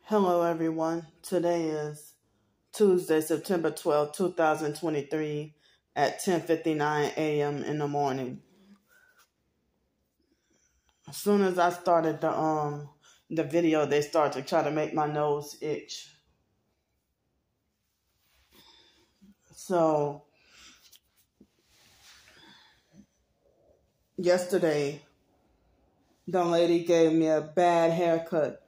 Hello everyone. Today is Tuesday, September 12th, 2023 at 10:59 a.m. in the morning. As soon as I started the video, they started to try to make my nose itch. So yesterday the lady gave me a bad haircut.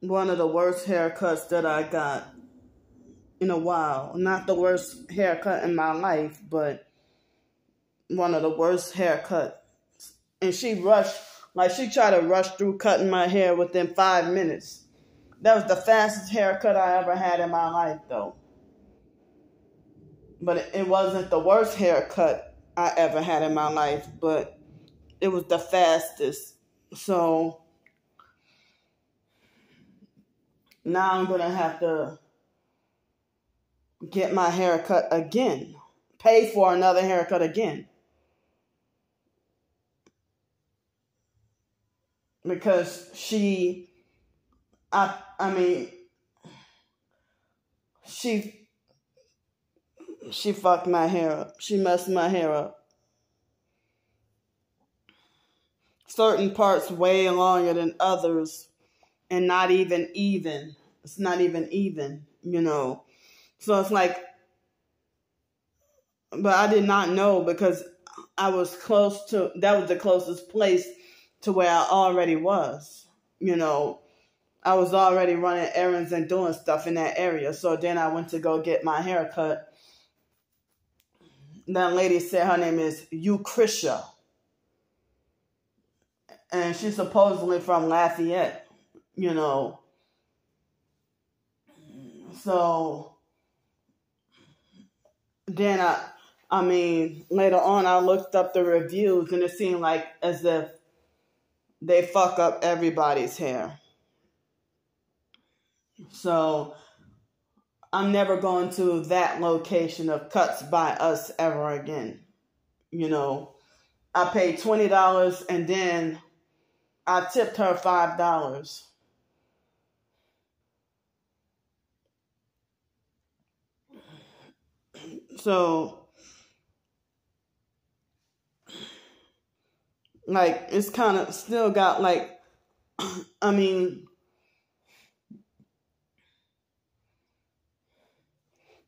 One of the worst haircuts that I got in a while. Not the worst haircut in my life, but one of the worst haircuts. And she rushed, like she tried to rush through cutting my hair within 5 minutes. That was the fastest haircut I ever had in my life, though. But it wasn't the worst haircut I ever had in my life, but it was the fastest. So now I'm going to have to get my haircut again. Pay for another haircut again. Because she fucked my hair up. She messed my hair up. Certain parts way longer than others and not even even. It's not even even, So it's like, but I did not know because I was that was the closest place to where I already was, I was already running errands and doing stuff in that area. So then I went to go get my hair cut. That lady said her name is Lucretia. And she's supposedly from Lafayette, So then later on I looked up the reviews and it seemed like as if they fuck up everybody's hair. So I'm never going to that location of Cuts by Us ever again. I paid $20 and then I tipped her $5. So, like, it's kind of still got like,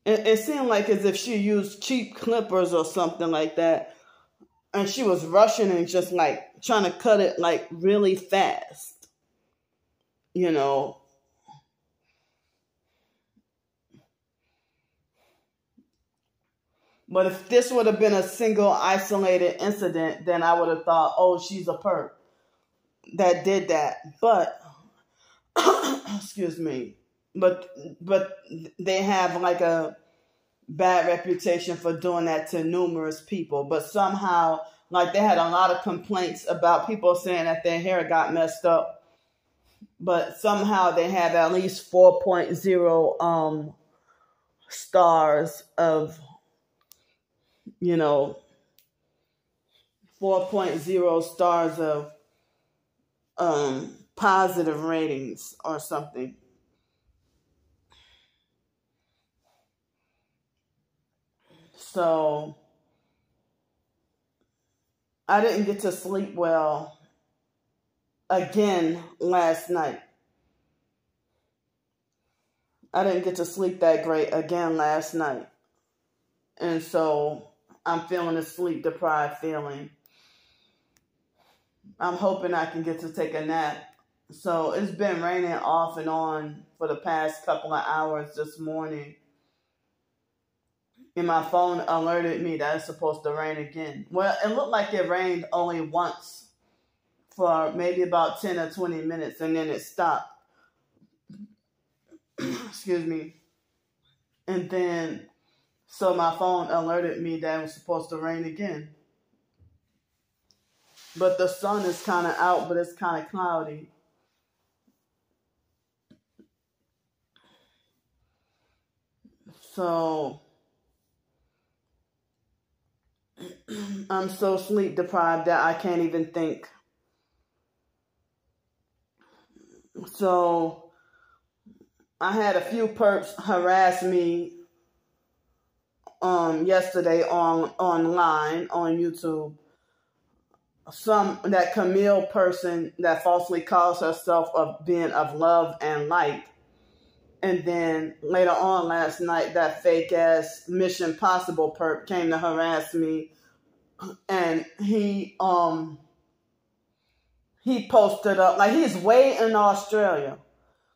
it seemed like as if she used cheap clippers or something like that. And she was rushing and just like trying to cut it like really fast. But if this would have been a single isolated incident, then I would have thought, oh, she's a perp that did that. But, excuse me, but they have like a bad reputation for doing that to numerous people. But somehow, like they had a lot of complaints about people saying that their hair got messed up. But somehow they have at least 4.0 stars of 4.0 stars of positive ratings or something. So I didn't get to sleep well again last night. I didn't get to sleep that great again last night. And so I'm feeling a sleep deprived feeling. I'm hoping I can get to take a nap. So it's been raining off and on for the past couple of hours this morning. And my phone alerted me that it's supposed to rain again. Well, it looked like it rained only once for maybe about 10 or 20 minutes and then it stopped. Excuse me. And then, so my phone alerted me that it was supposed to rain again. But the sun is kind of out, but it's kind of cloudy. So I'm so sleep deprived that I can't even think. So I had a few perps harass me yesterday online on YouTube. That Camille person that falsely calls herself of being of love and light. And then later on last night, that fake ass Mission Possible perp came to harass me, and he posted up, like, he's way in Australia.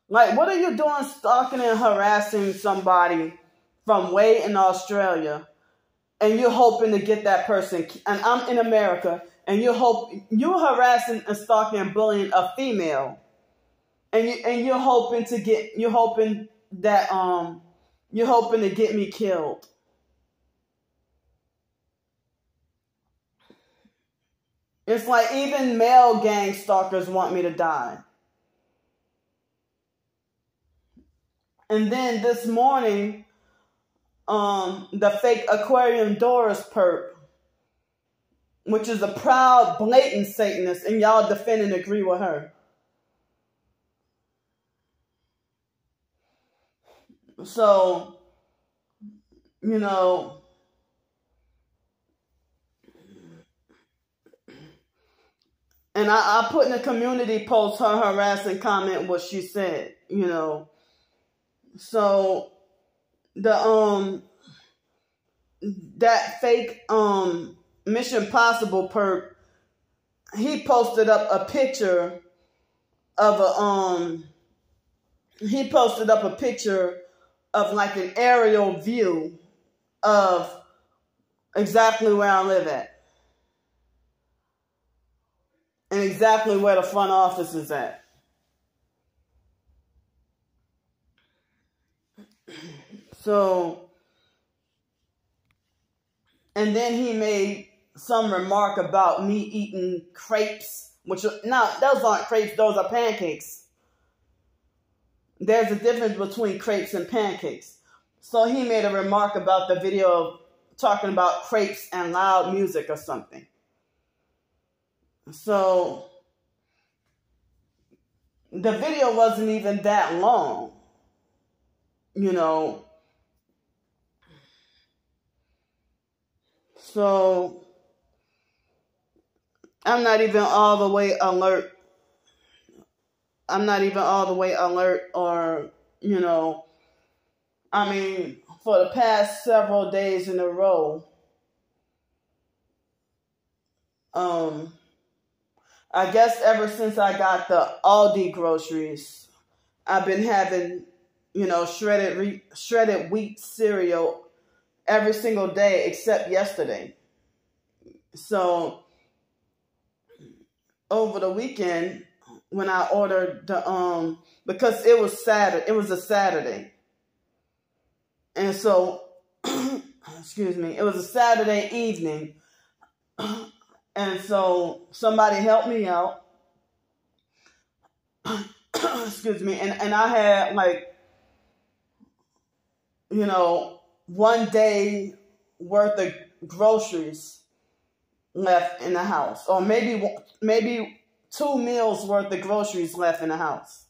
Like, what are you doing stalking and harassing somebody from way in Australia, and you're hoping to get that person, and I'm in America, and you're harassing and stalking and bullying a female, and you're hoping to get me killed. It's like even male gang stalkers want me to die. And then this morning, the fake Aquarium Doris perp, which is a proud, blatant Satanist, and y'all defend and agree with her. So, you know, and I put in a community post her harassing comment what she said, you know. So the that fake Mission Possible perp, he posted up a picture of like an aerial view of exactly where I live at and exactly where the front office is at. So, and then he made some remark about me eating crepes, which, now, those aren't crepes, those are pancakes. There's a difference between crepes and pancakes. So he made a remark about the video talking about crepes and loud music or something. So the video wasn't even that long, you know. So I'm not even all the way alert. Or, you know, I mean, for the past several days in a row, I guess ever since I got the Aldi groceries, I've been having, you know, shredded wheat cereal every single day except yesterday. So over the weekend, when I ordered the because it was a Saturday, and so excuse me, it was a Saturday evening, and so somebody helped me out. Excuse me, and I had, like, you know, one day worth of groceries left in the house, or maybe 2 meals worth of groceries left in the house.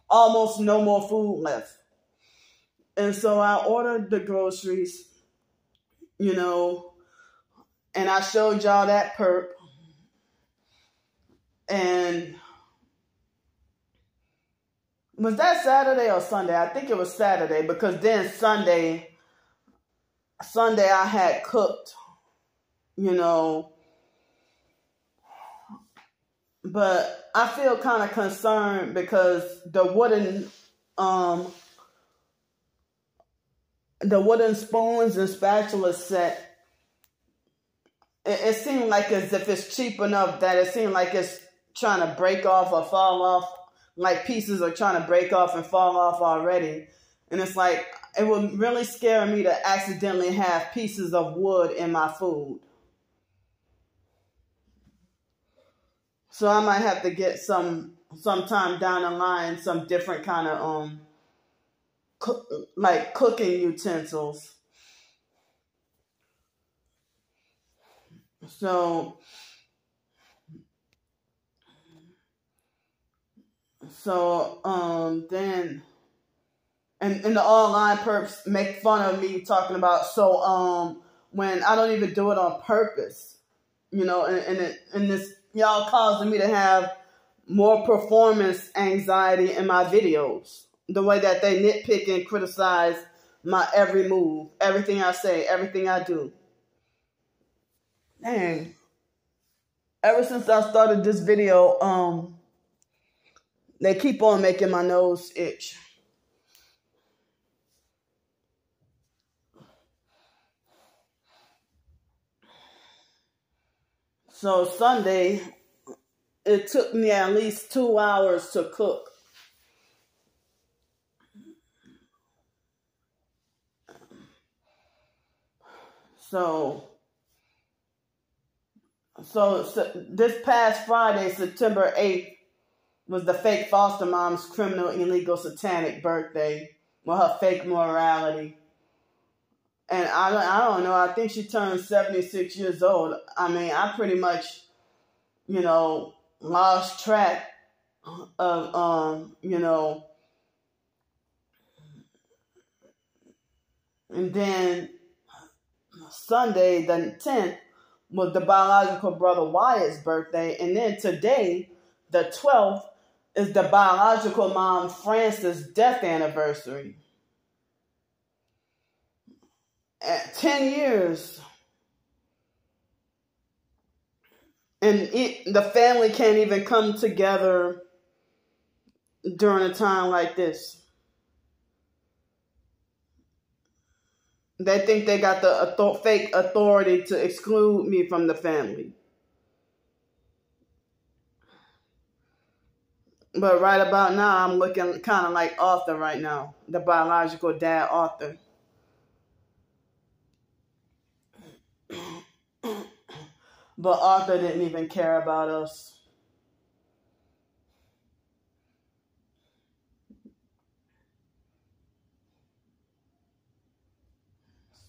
Almost no more food left. And so I ordered the groceries, you know, and I showed y'all that perp. And was that Saturday or Sunday? I think it was Saturday, because then Sunday I had cooked, you know. But I feel kind of concerned because the wooden spoons and spatulas set, it seemed like as if it's cheap enough that it seemed like it's trying to break off or fall off, like pieces are trying to break off and fall off already. And it's like, it would really scare me to accidentally have pieces of wood in my food. So I might have to get sometime down the line, some different kind of like cooking utensils. So So then, and the online perps make fun of me talking about, when I don't even do it on purpose, and this, y'all causing me to have more performance anxiety in my videos. The way that they nitpick and criticize my every move, everything I say, everything I do. Dang. Ever since I started this video, they keep on making my nose itch. So Sunday, it took me at least 2 hours to cook. So this past Friday, September 8th, was the fake foster mom's criminal, illegal, satanic birthday with her fake morality. And I don't know, I think she turned 76 years old. I mean, I pretty much, lost track of, and then Sunday, the 10th, was the biological brother Wyatt's birthday. And then today, the 12th, is the biological mom Frances' death anniversary. At 10 years. And the family can't even come together during a time like this. They think they got the fake authority to exclude me from the family. But right about now, I'm looking kind of like Arthur right now. The biological dad, Arthur. But Arthur didn't even care about us.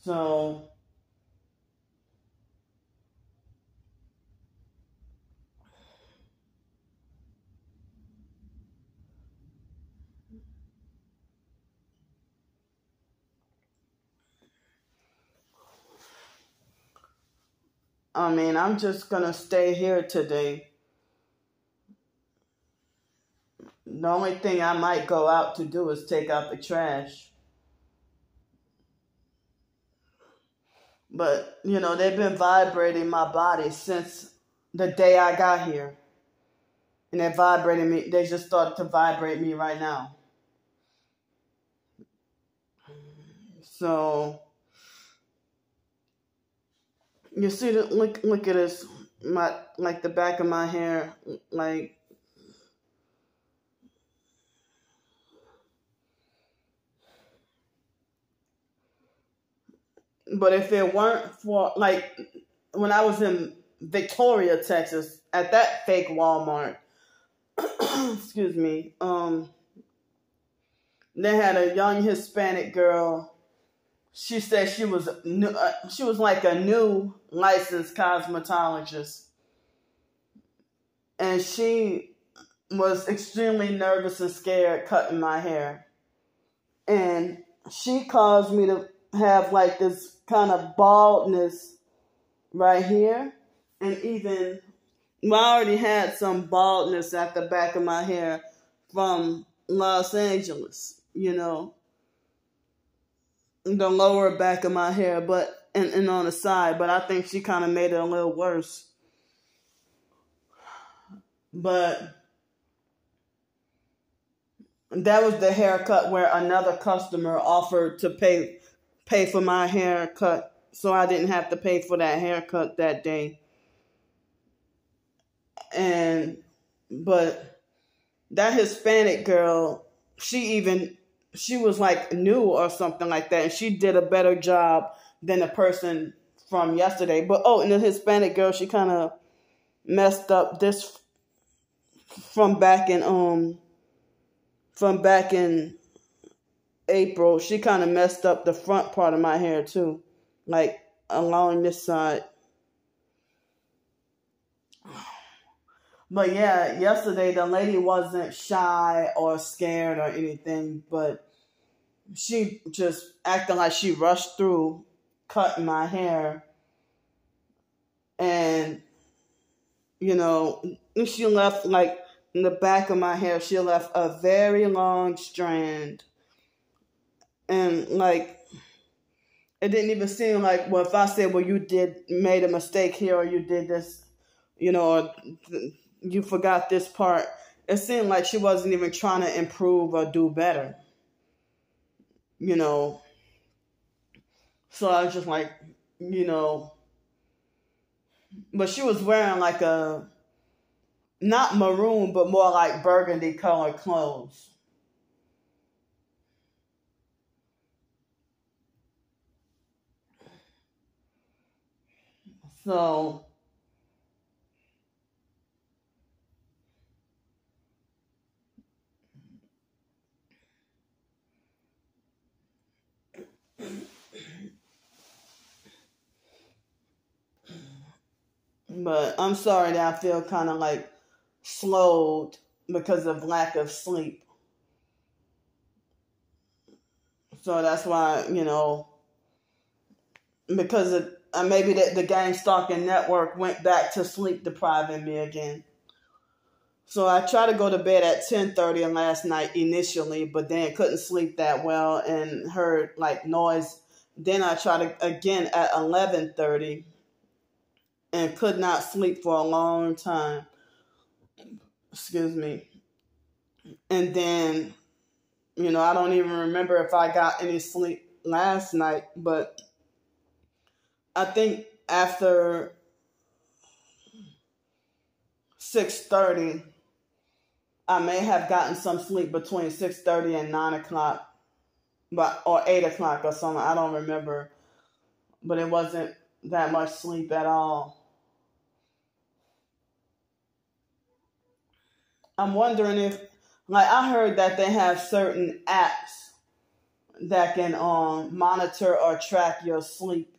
So I mean, I'm just going to stay here today. The only thing I might go out to do is take out the trash. But, they've been vibrating my body since the day I got here. And they're vibrating me. They just started to vibrate me right now. So you see, look at this, like the back of my hair, like. But if it weren't for, like, when I was in Victoria, Texas, at that fake Walmart, excuse me, they had a young Hispanic girl. She said she was like a new licensed cosmetologist. And she was extremely nervous and scared cutting my hair. And she caused me to have like this kind of baldness right here. And even, I already had some baldness at the back of my hair from Los Angeles, the lower back of my hair, but and on the side, but I think she kind of made it a little worse. But that was the haircut where another customer offered to pay for my haircut, so I didn't have to pay for that haircut that day. But that Hispanic girl, she was like new or something like that, and she did a better job than the person from yesterday. But and the Hispanic girl, she kind of messed up this from back in April. She kind of messed up the front part of my hair too, like along this side. But yeah, yesterday the lady wasn't shy or scared or anything, but she just acting like she rushed through cutting my hair. And, you know, she left, like, in the back of my hair, she left a very long strand. And, like, it didn't even seem like, well, if I said, well, you made a mistake here, or you did this, you know, or you forgot this part, it seemed like she wasn't even trying to improve or do better, you know. So I was just like, you know, but she was wearing like not maroon, but more like burgundy colored clothes. So, but I'm sorry that I feel kind of like slowed because of lack of sleep. So that's why, you know, because maybe the gang stalking network went back to sleep depriving me again. So I tried to go to bed at 10:30 last night initially, but then couldn't sleep that well and heard like noise. Then I tried again at 11:30 and could not sleep for a long time. Excuse me. And then, you know, I don't even remember if I got any sleep last night, but I think after 6:30, I may have gotten some sleep between 6:30 and 9 o'clock, or 8 o'clock or something. I don't remember, but it wasn't that much sleep at all. I'm wondering if, like, I heard that they have certain apps that can monitor or track your sleep,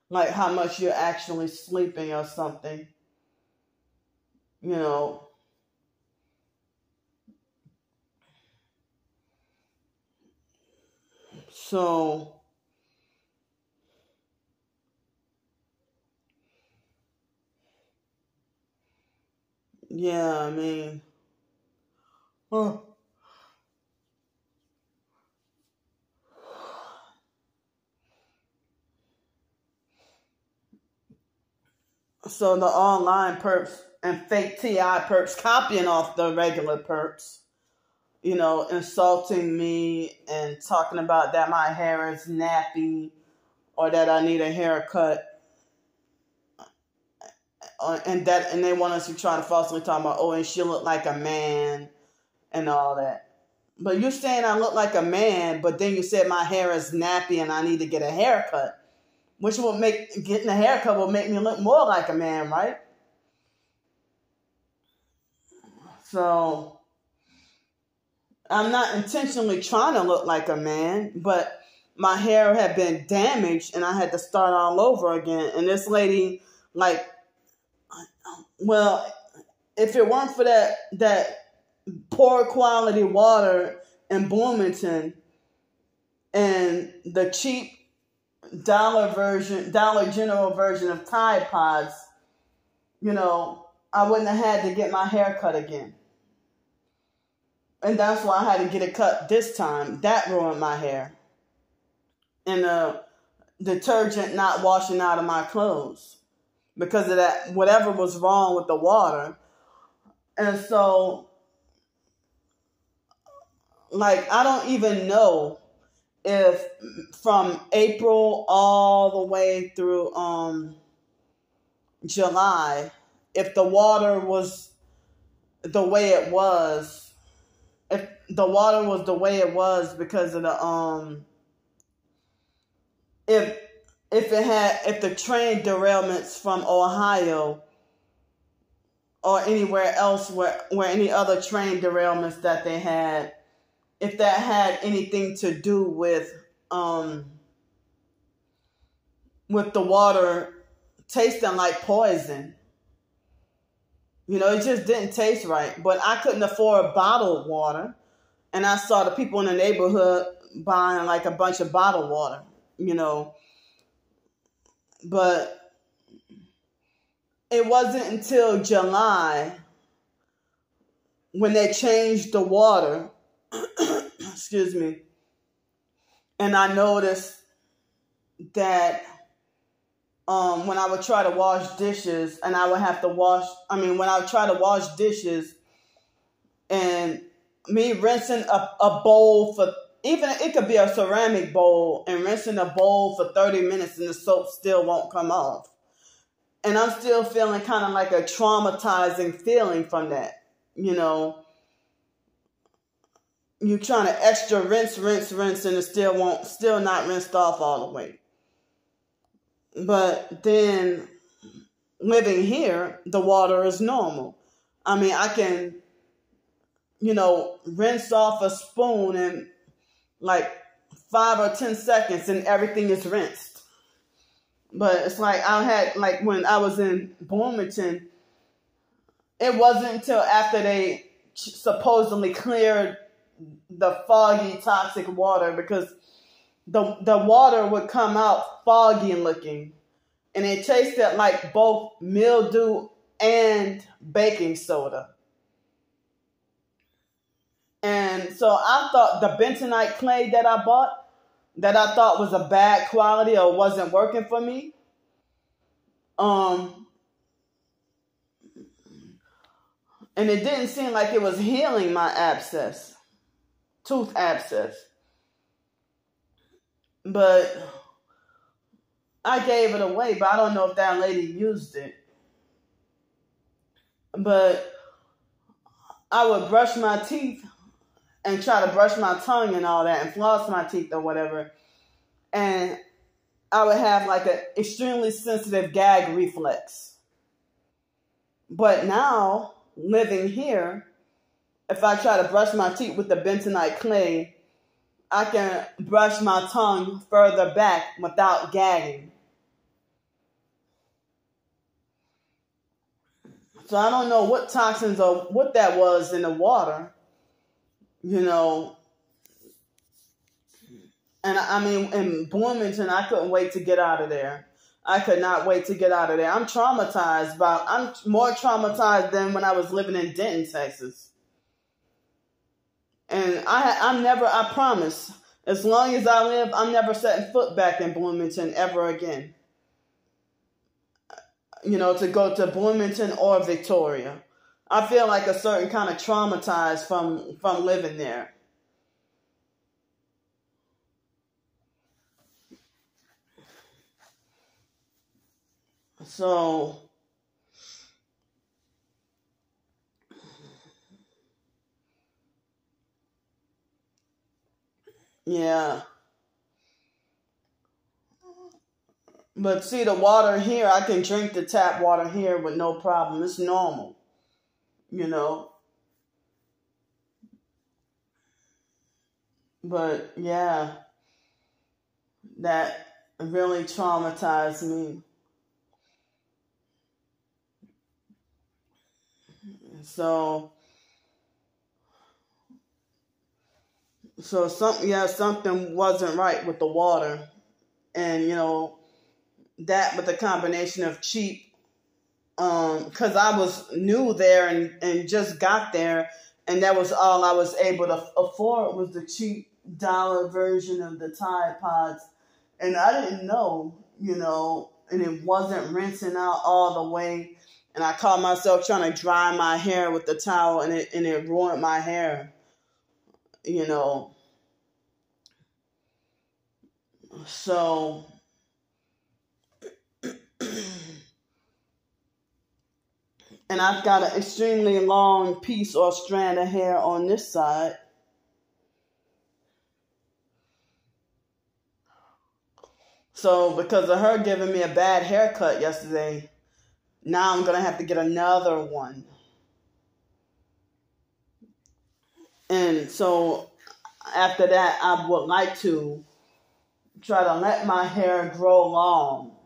like how much you're actually sleeping or something, you know. So, yeah, I mean, huh. So the online perps and fake TI perps copying off the regular perps, you know, insulting me and talking about that my hair is nappy or that I need a haircut. And they want us to try to falsely talk about, oh, and she look like a man and all that. But you're saying I look like a man, but then you said my hair is nappy and I need to get a haircut, which will make getting a haircut will make me look more like a man, right? So I'm not intentionally trying to look like a man, but my hair had been damaged and I had to start all over again. And this lady, like, well, if it weren't for that poor quality water in Bloomington and the cheap Dollar General version of Tide Pods, you know, I wouldn't have had to get my hair cut again. And that's why I had to get it cut this time. That ruined my hair. And the detergent not washing out of my clothes because of that, whatever was wrong with the water. And so, like, I don't even know if from April all the way through July, if the water was the way it was, if the water was the way it was because of the if the train derailments from Ohio or anywhere else where any other train derailments that they had, if that had anything to do with the water tasting like poison, It just didn't taste right. But I couldn't afford bottled water. And I saw the people in the neighborhood buying like a bunch of bottled water, But it wasn't until July when they changed the water, excuse me, and I noticed that when I would try to wash dishes and I would have to when I would try to wash dishes and me rinsing a bowl for, even it could be a ceramic bowl, and rinsing a bowl for 30 minutes and the soap still won't come off. And I'm still feeling kind of like a traumatizing feeling from that, You're trying to extra rinse, and it still not rinsed off all the way. But then living here, the water is normal. I can, rinse off a spoon in like 5 or 10 seconds and everything is rinsed. But it's like when I was in Bloomington, it wasn't until after they supposedly cleared the foggy, toxic water, because the water would come out foggy looking, and it tasted like both mildew and baking soda. And so I thought the bentonite clay that I bought, that I thought was a bad quality or wasn't working for me, and it didn't seem like it was healing my tooth abscess. But I gave it away, but I don't know if that lady used it. But I would brush my teeth and try to brush my tongue and all that and floss my teeth or whatever. And I would have like an extremely sensitive gag reflex. But now, living here, if I try to brush my teeth with the bentonite clay, I can brush my tongue further back without gagging. So I don't know what toxins or what that was in the water, And in Bloomington, I couldn't wait to get out of there. I could not wait to get out of there. I'm more traumatized than when I was living in Denton, Texas. And I promise, as long as I live, I'm never setting foot back in Bloomington ever again. To go to Bloomington or Victoria. I feel like a certain kind of traumatized from living there. So, yeah. But see, the water here, I can drink the tap water here with no problem. It's normal, But yeah, that really traumatized me. So something wasn't right with the water. And, that with the combination of cheap, because I was new there and just got there, and that was all I was able to afford was the cheap dollar version of the Tide Pods. And I didn't know, and it wasn't rinsing out all the way. And I caught myself trying to dry my hair with the towel, and it ruined my hair, So, and I've got an extremely long piece or strand of hair on this side. So because of her giving me a bad haircut yesterday, now I'm going to have to get another one. And so after that, I would like to try to let my hair grow long,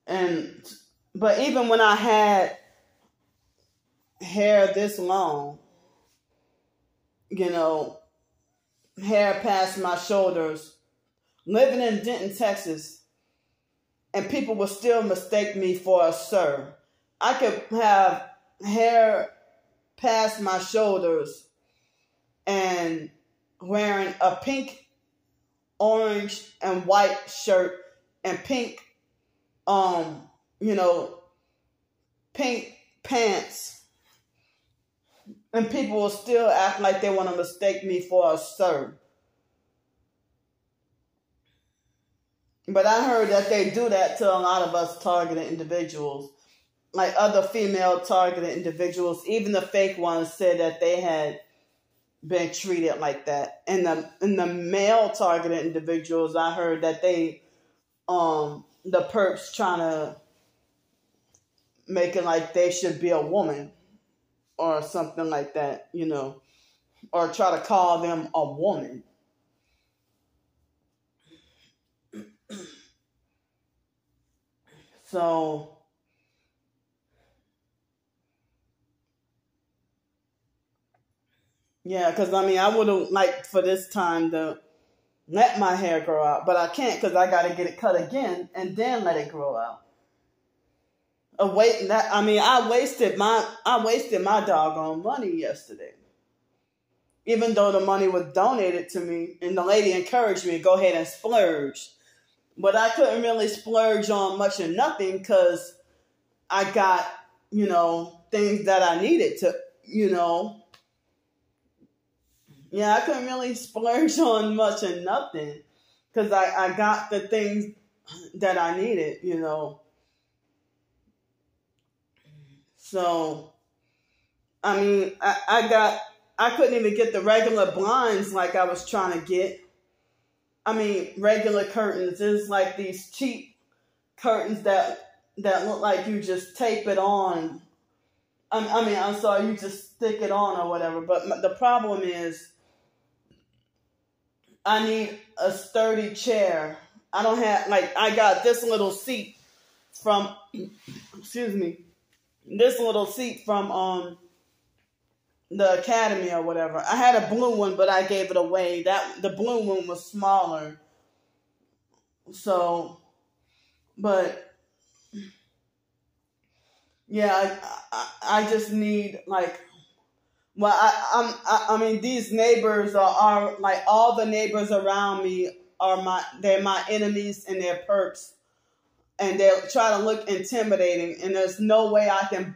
And But even when I had hair this long, you know, hair past my shoulders, living in Denton, Texas, and people would still mistake me for a sir. I could have hair past my shoulders and wearing a pink, orange, and white shirt and pink, pink pants. And people will still act like they want to mistake me for a sir. But I heard that they do that to a lot of us targeted individuals. Like other female targeted individuals, even the fake ones said that they had been treated like that. And the male targeted individuals, I heard that they, the perps trying to make it like they should be a woman or something like that, or try to call them a woman. So, yeah, because I would have liked for this time to let my hair grow out, but I can't because I got to get it cut again and then let it grow out. I wasted my doggone money yesterday. Even though the money was donated to me and the lady encouraged me to go ahead and splurge. But I couldn't really splurge on much or nothing because I got, things that I needed to, Yeah, I couldn't really splurge on much or nothing because I got the things that I needed, So, I couldn't even get the regular blinds like I was trying to get. Regular curtains. It's like these cheap curtains that look like you just tape it on. You just stick it on or whatever. But the problem is I need a sturdy chair. I don't have, I got this little seat from, this little seat from the academy or whatever. I had a blue one, but I gave it away. The blue one was smaller. So, but yeah, I just need these neighbors are like all the neighbors around me they're my enemies and they're perps. And they'll try to look intimidating, and there's no way I can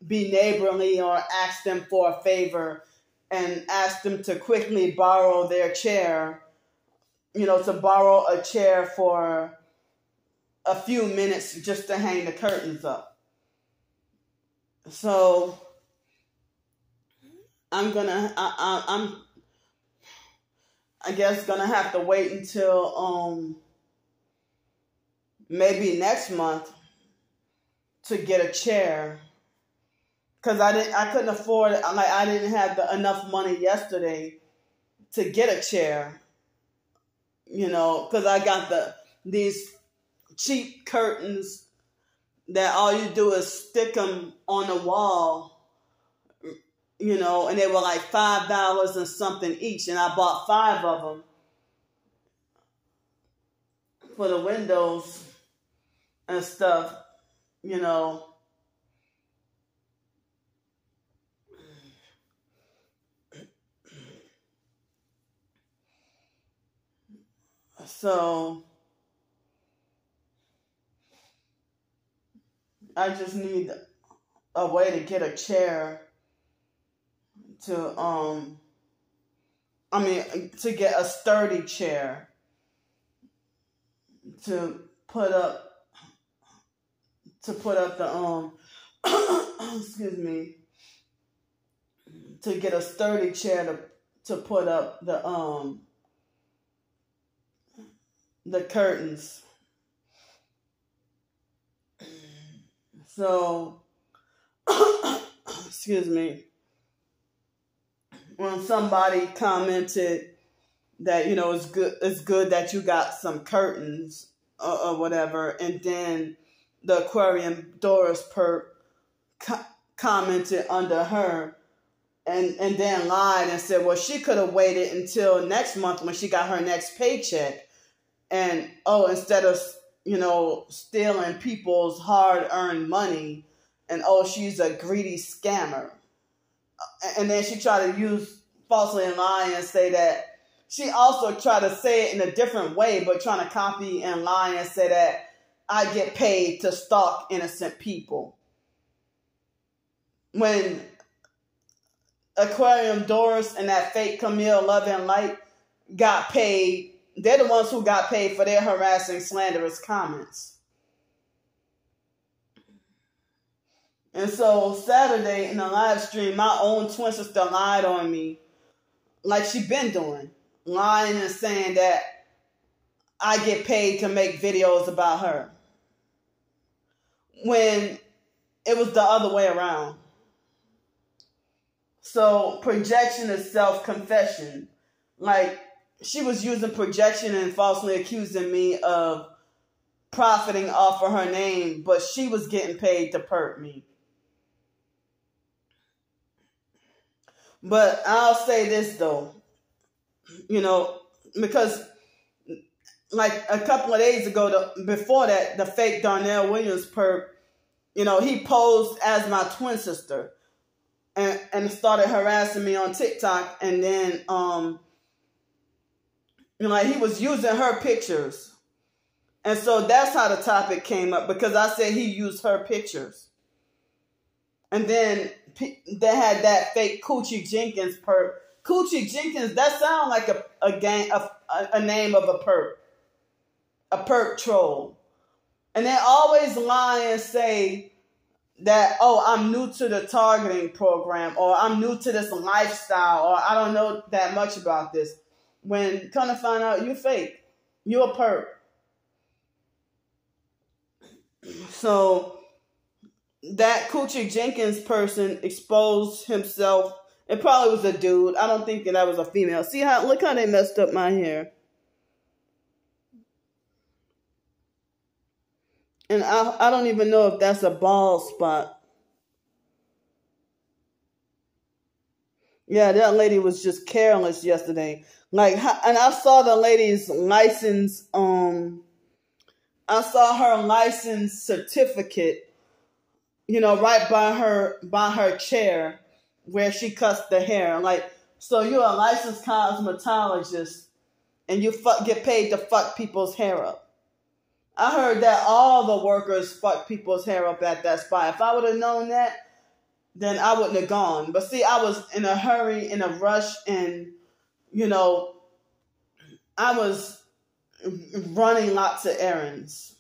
be neighborly or ask them for a favor and ask them to quickly borrow their chair, to borrow a chair for a few minutes just to hang the curtains up. So I'm I guess gonna have to wait until maybe next month to get a chair, because I couldn't afford it. I didn't have enough money yesterday to get a chair, because I got these cheap curtains that all you do is stick them on the wall, and they were like $5 and something each, and I bought 5 of them for the windows and stuff, So I just need a way to get a chair to get a sturdy chair to put up the to get a sturdy chair to put up the curtains. So when somebody commented that it's good that you got some curtains or whatever, and then the Aquarium Doris perp commented under her and then lied and said, well, she could have waited until next month when she got her next paycheck. And, instead of, stealing people's hard-earned money, and, she's a greedy scammer. And then she tried to use falsely and lie and say that she also tried to say it in a different way, but trying to copy and lie and say that I get paid to stalk innocent people. When Aquarium Doris and that fake Camille Love and Light got paid, they're the ones who got paid for their harassing, slanderous comments. And so Saturday in the live stream, my own twin sister lied on me like she been doing. Lying and saying that I get paid to make videos about her. When it was the other way around. So projection is self-confession. Like, she was using projection and falsely accusing me of profiting off of her name, but she was getting paid to perp me. But I'll say this though, because like a couple of days ago, before that, the fake Darnell Williams perp, he posed as my twin sister and started harassing me on TikTok. And then, he was using her pictures. And so that's how the topic came up, because I said he used her pictures. And then they had that fake Coochie Jenkins perp. Coochie Jenkins, that sounds like a name of a perp troll. And they always lie and say that, I'm new to the targeting program, or I'm new to this lifestyle, or I don't know that much about this. When come to find out, you fake. You a perp. So that Coochie Jenkins person exposed himself. It probably was a dude. I don't think that was a female. Look how they messed up my hair. And I don't even know if that's a bald spot. Yeah, that lady was just careless yesterday. And I saw the lady's license. I saw her license certificate, right by her chair where she cuts the hair. So you're a licensed cosmetologist and you get paid to fuck people's hair up. I heard that all the workers fuck people's hair up at that spot. If I would have known that, then I wouldn't have gone. But I was in a hurry, in a rush, and, I was running lots of errands,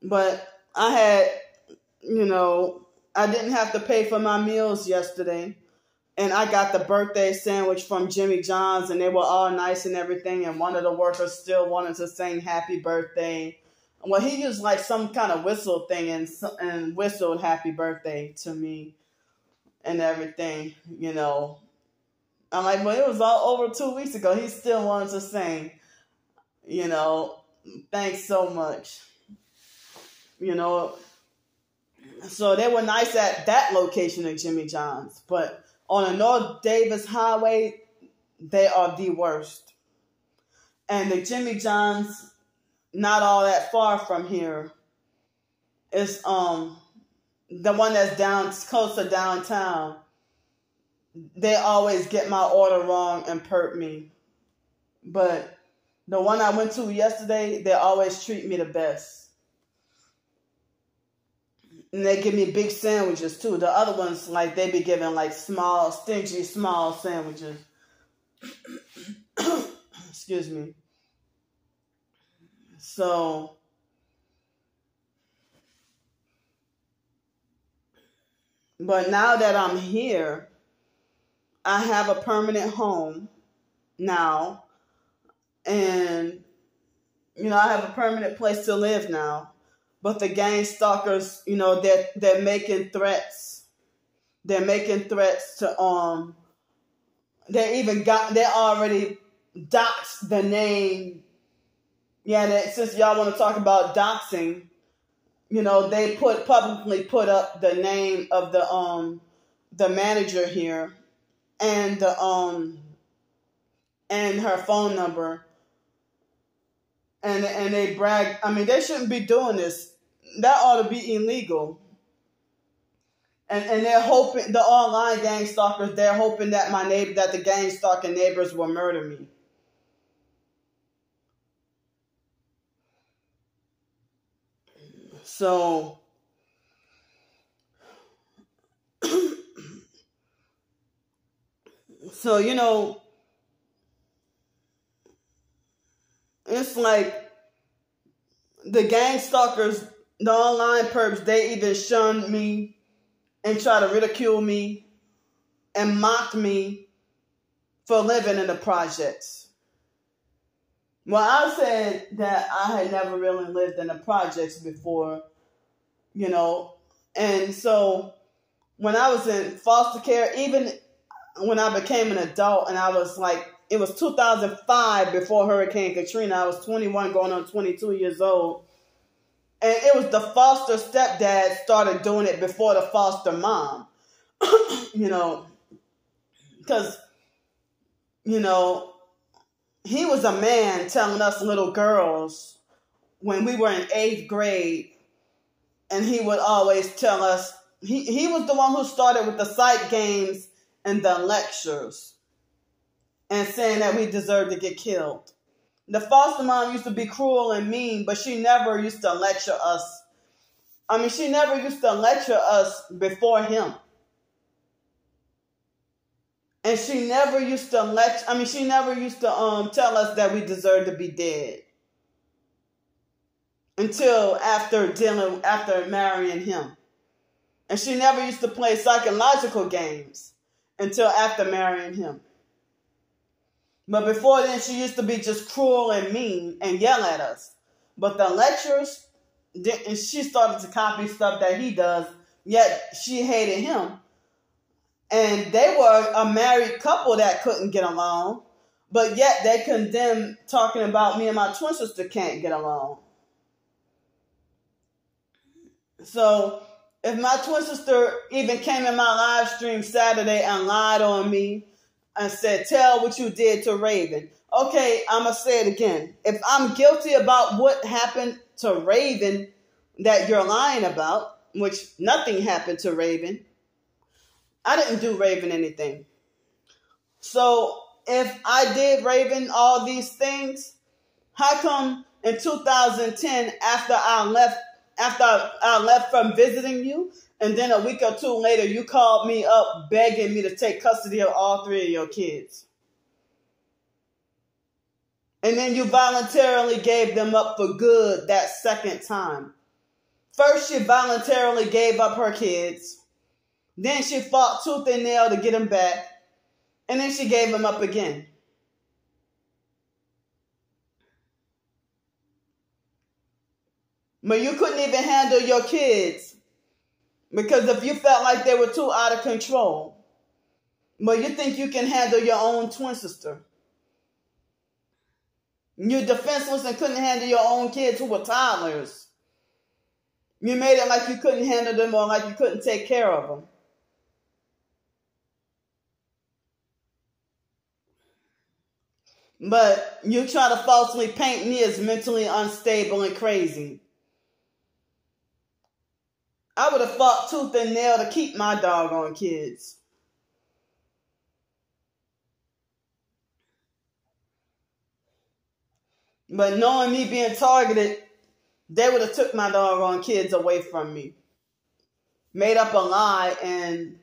But I had, I didn't have to pay for my meals yesterday. And I got the birthday sandwich from Jimmy John's, and they were all nice and everything. And one of the workers still wanted to sing happy birthday. Well, he used some kind of whistle thing and whistled happy birthday to me and everything, I'm like, well, it was all over 2 weeks ago. He still wanted to sing, thanks so much. So they were nice at that location at Jimmy John's, but on the North Davis Highway, they are the worst. And the Jimmy John's, not all that far from here, is the one that's close to downtown. They always get my order wrong and perp me. But the one I went to yesterday, they always treat me the best. And they give me big sandwiches too. The other ones, they be giving small, stingy, small sandwiches. Excuse me. So, but now that I'm here, I have a permanent home now. And, I have a permanent place to live now. But the gang stalkers, they're making threats. They're making threats to, they already doxed the name. Yeah, since y'all want to talk about doxing, they publicly put up the name of the manager here and and her phone number, and they brag. I mean, they shouldn't be doing this. That ought to be illegal. And they're hoping, the online gang stalkers, they're hoping that that the gang stalking neighbors will murder me. So it's like the gang stalkers, the online perps, they even shunned me and try to ridicule me and mocked me for living in the projects. Well, I said that I had never really lived in the projects before, and so when I was in foster care, even when I became an adult, and I was like, it was 2005 before Hurricane Katrina. I was 21 going on 22 years old. And it was the foster stepdad started doing it before the foster mom, because, he was a man telling us little girls when we were in 8th grade, and he would always tell us, he was the one who started with the psych games and the lectures and saying that we deserved to get killed. The foster mom used to be cruel and mean, but she never used to lecture us. I mean, she never used to lecture us before him. And she never used to tell us that we deserved to be dead. Until after marrying him. And she never used to play psychological games until after marrying him. But before then, she used to be just cruel and mean and yell at us. But the lectures, and she started to copy stuff that he does, yet she hated him. And they were a married couple that couldn't get along, but yet they condemned talking about me and my twin sister can't get along. So if my twin sister even came in my live stream Saturday and lied on me and said, tell what you did to Raven. Okay, I'm going to say it again. If I'm guilty about what happened to Raven that you're lying about, which nothing happened to Raven, I didn't do Raven anything. So if I did Raven all these things, how come in 2010, after I left from visiting you, and then a week or two later, you called me up begging me to take custody of all 3 of your kids? And then you voluntarily gave them up for good that second time. First, she voluntarily gave up her kids. Then she fought tooth and nail to get them back. And then she gave them up again. But you couldn't even handle your kids. Because if you felt like they were too out of control. But you think you can handle your own twin sister. You're defenseless and couldn't handle your own kids who were toddlers. You made it like you couldn't handle them or like you couldn't take care of them. But you try to falsely paint me as mentally unstable and crazy. I would have fought tooth and nail to keep my doggone kids. But knowing me being targeted, they would have took my doggone kids away from me. Made up a lie and,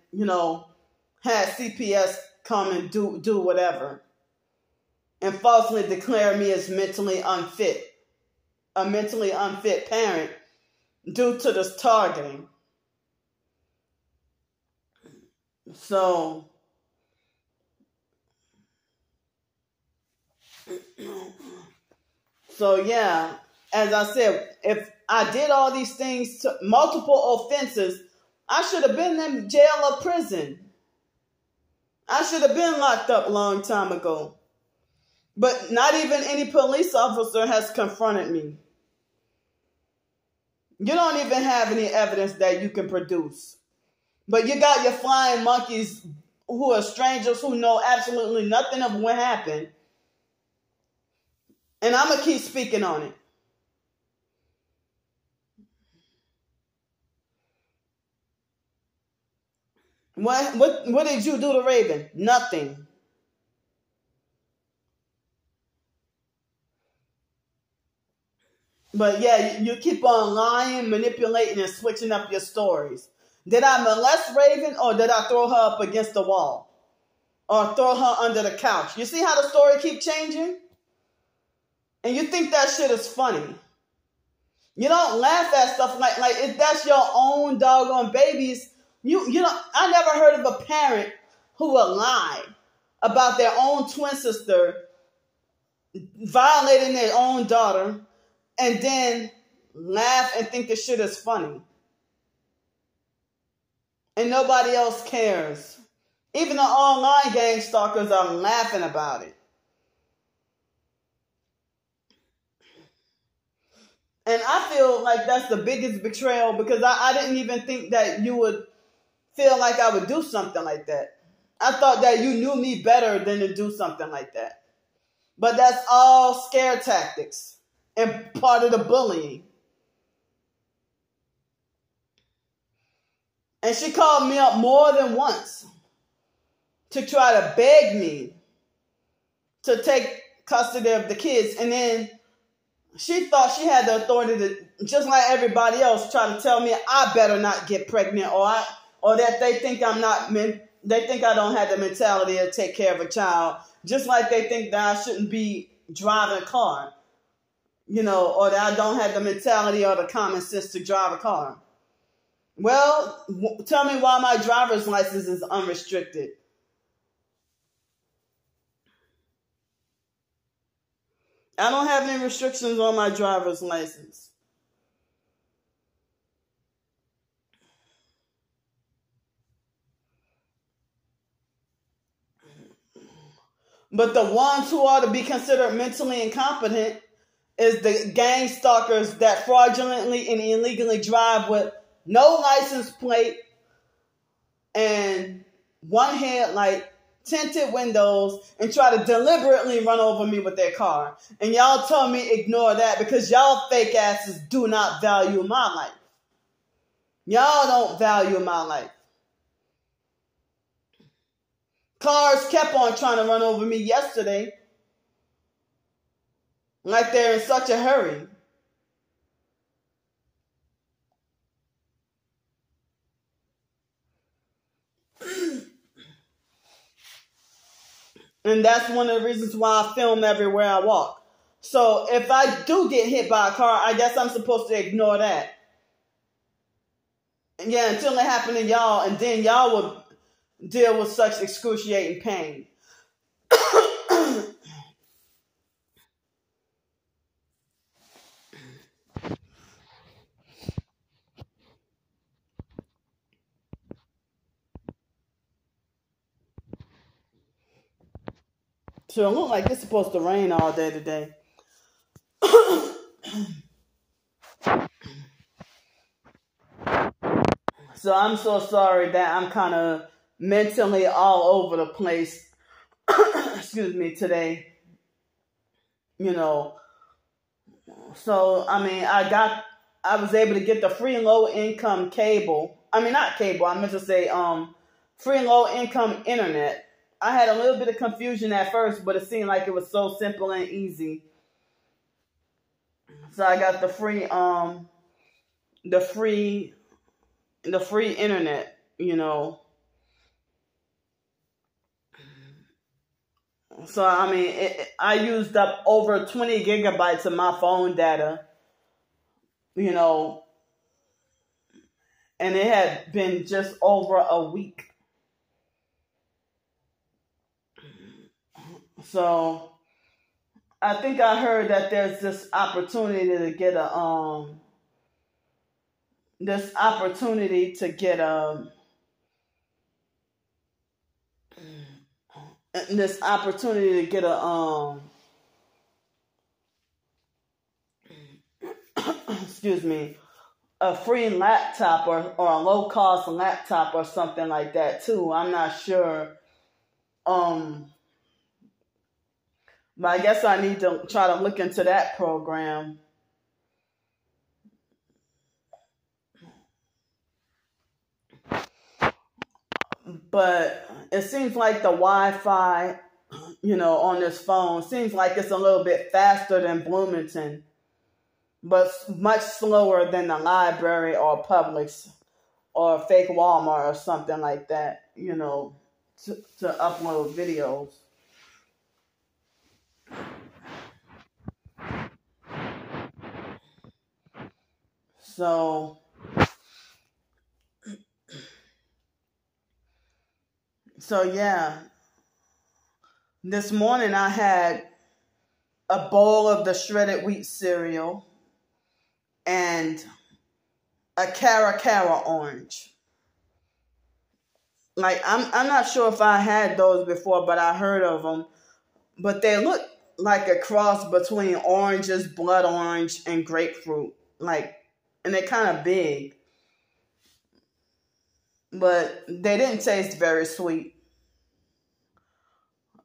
had CPS come and do whatever. And falsely declare me as mentally unfit. A mentally unfit parent due to this targeting. So yeah, as I said, if I did all these things, to multiple offenses, I should have been in jail or prison. I should have been locked up a long time ago. But not even any police officer has confronted me. You don't even have any evidence that you can produce. But you got your flying monkeys who are strangers who know absolutely nothing of what happened. And I'm going to keep speaking on it. What did you do to Raven? Nothing. But yeah, you keep on lying, manipulating, and switching up your stories. Did I molest Raven, or did I throw her up against the wall? Or throw her under the couch? You see how the story keeps changing? And you think that shit is funny. You don't laugh at stuff like if that's your own doggone babies. You know, I never heard of a parent who would lie about their own twin sister violating their own daughter and then laugh and think the shit is funny. And nobody else cares. Even the online gang stalkers are laughing about it. And I feel like that's the biggest betrayal, because I didn't even think that you would feel like I would do something like that. I thought that you knew me better than to do something like that. But that's all scare tactics and part of the bullying. And she called me up more than once to try to beg me to take custody of the kids. And then she thought she had the authority to, just like everybody else, try to tell me I better not get pregnant, or that they think they think I don't have the mentality to take care of a child, just like they think that I shouldn't be driving a car, you know, or that I don't have the mentality or the common sense to drive a car. Well, tell me why my driver's license is unrestricted. I don't have any restrictions on my driver's license. But the ones who are to be considered mentally incompetent is the gang stalkers that fraudulently and illegally drive with no license plate and one headlight, tinted windows, and try to deliberately run over me with their car. And y'all tell me ignore that because y'all fake asses do not value my life. Y'all don't value my life. Cars kept on trying to run over me yesterday, like they're in such a hurry. And that's one of the reasons why I film everywhere I walk. So if I do get hit by a car, I guess I'm supposed to ignore that. And yeah, until it happened to y'all, and then y'all will deal with such excruciating pain. So it looks like it's supposed to rain all day today. So I'm so sorry that I'm kind of mentally all over the place. Excuse me, today. You know. So, I mean, I was able to get the free low-income cable. I mean, not cable. I meant to say free low-income internet. I had a little bit of confusion at first, but it seemed like it was so simple and easy. So I got the free internet, you know. So, I mean, I used up over 20 gigabytes of my phone data, you know, and it had been just over a week. So, I think I heard that there's this opportunity to get excuse me, a free laptop or a low-cost laptop or something like that too. I'm not sure. But I guess I need to try to look into that program. But it seems like the Wi-Fi, on this phone seems like it's a little bit faster than Bloomington, but much slower than the library or Publix or fake Walmart or something like that, to upload videos. So yeah, this morning I had a bowl of the shredded wheat cereal and a Cara orange. Like, I'm not sure if I had those before, but I heard of them. But they look like a cross between oranges, blood orange, and grapefruit. And they're kind of big. But they didn't taste very sweet.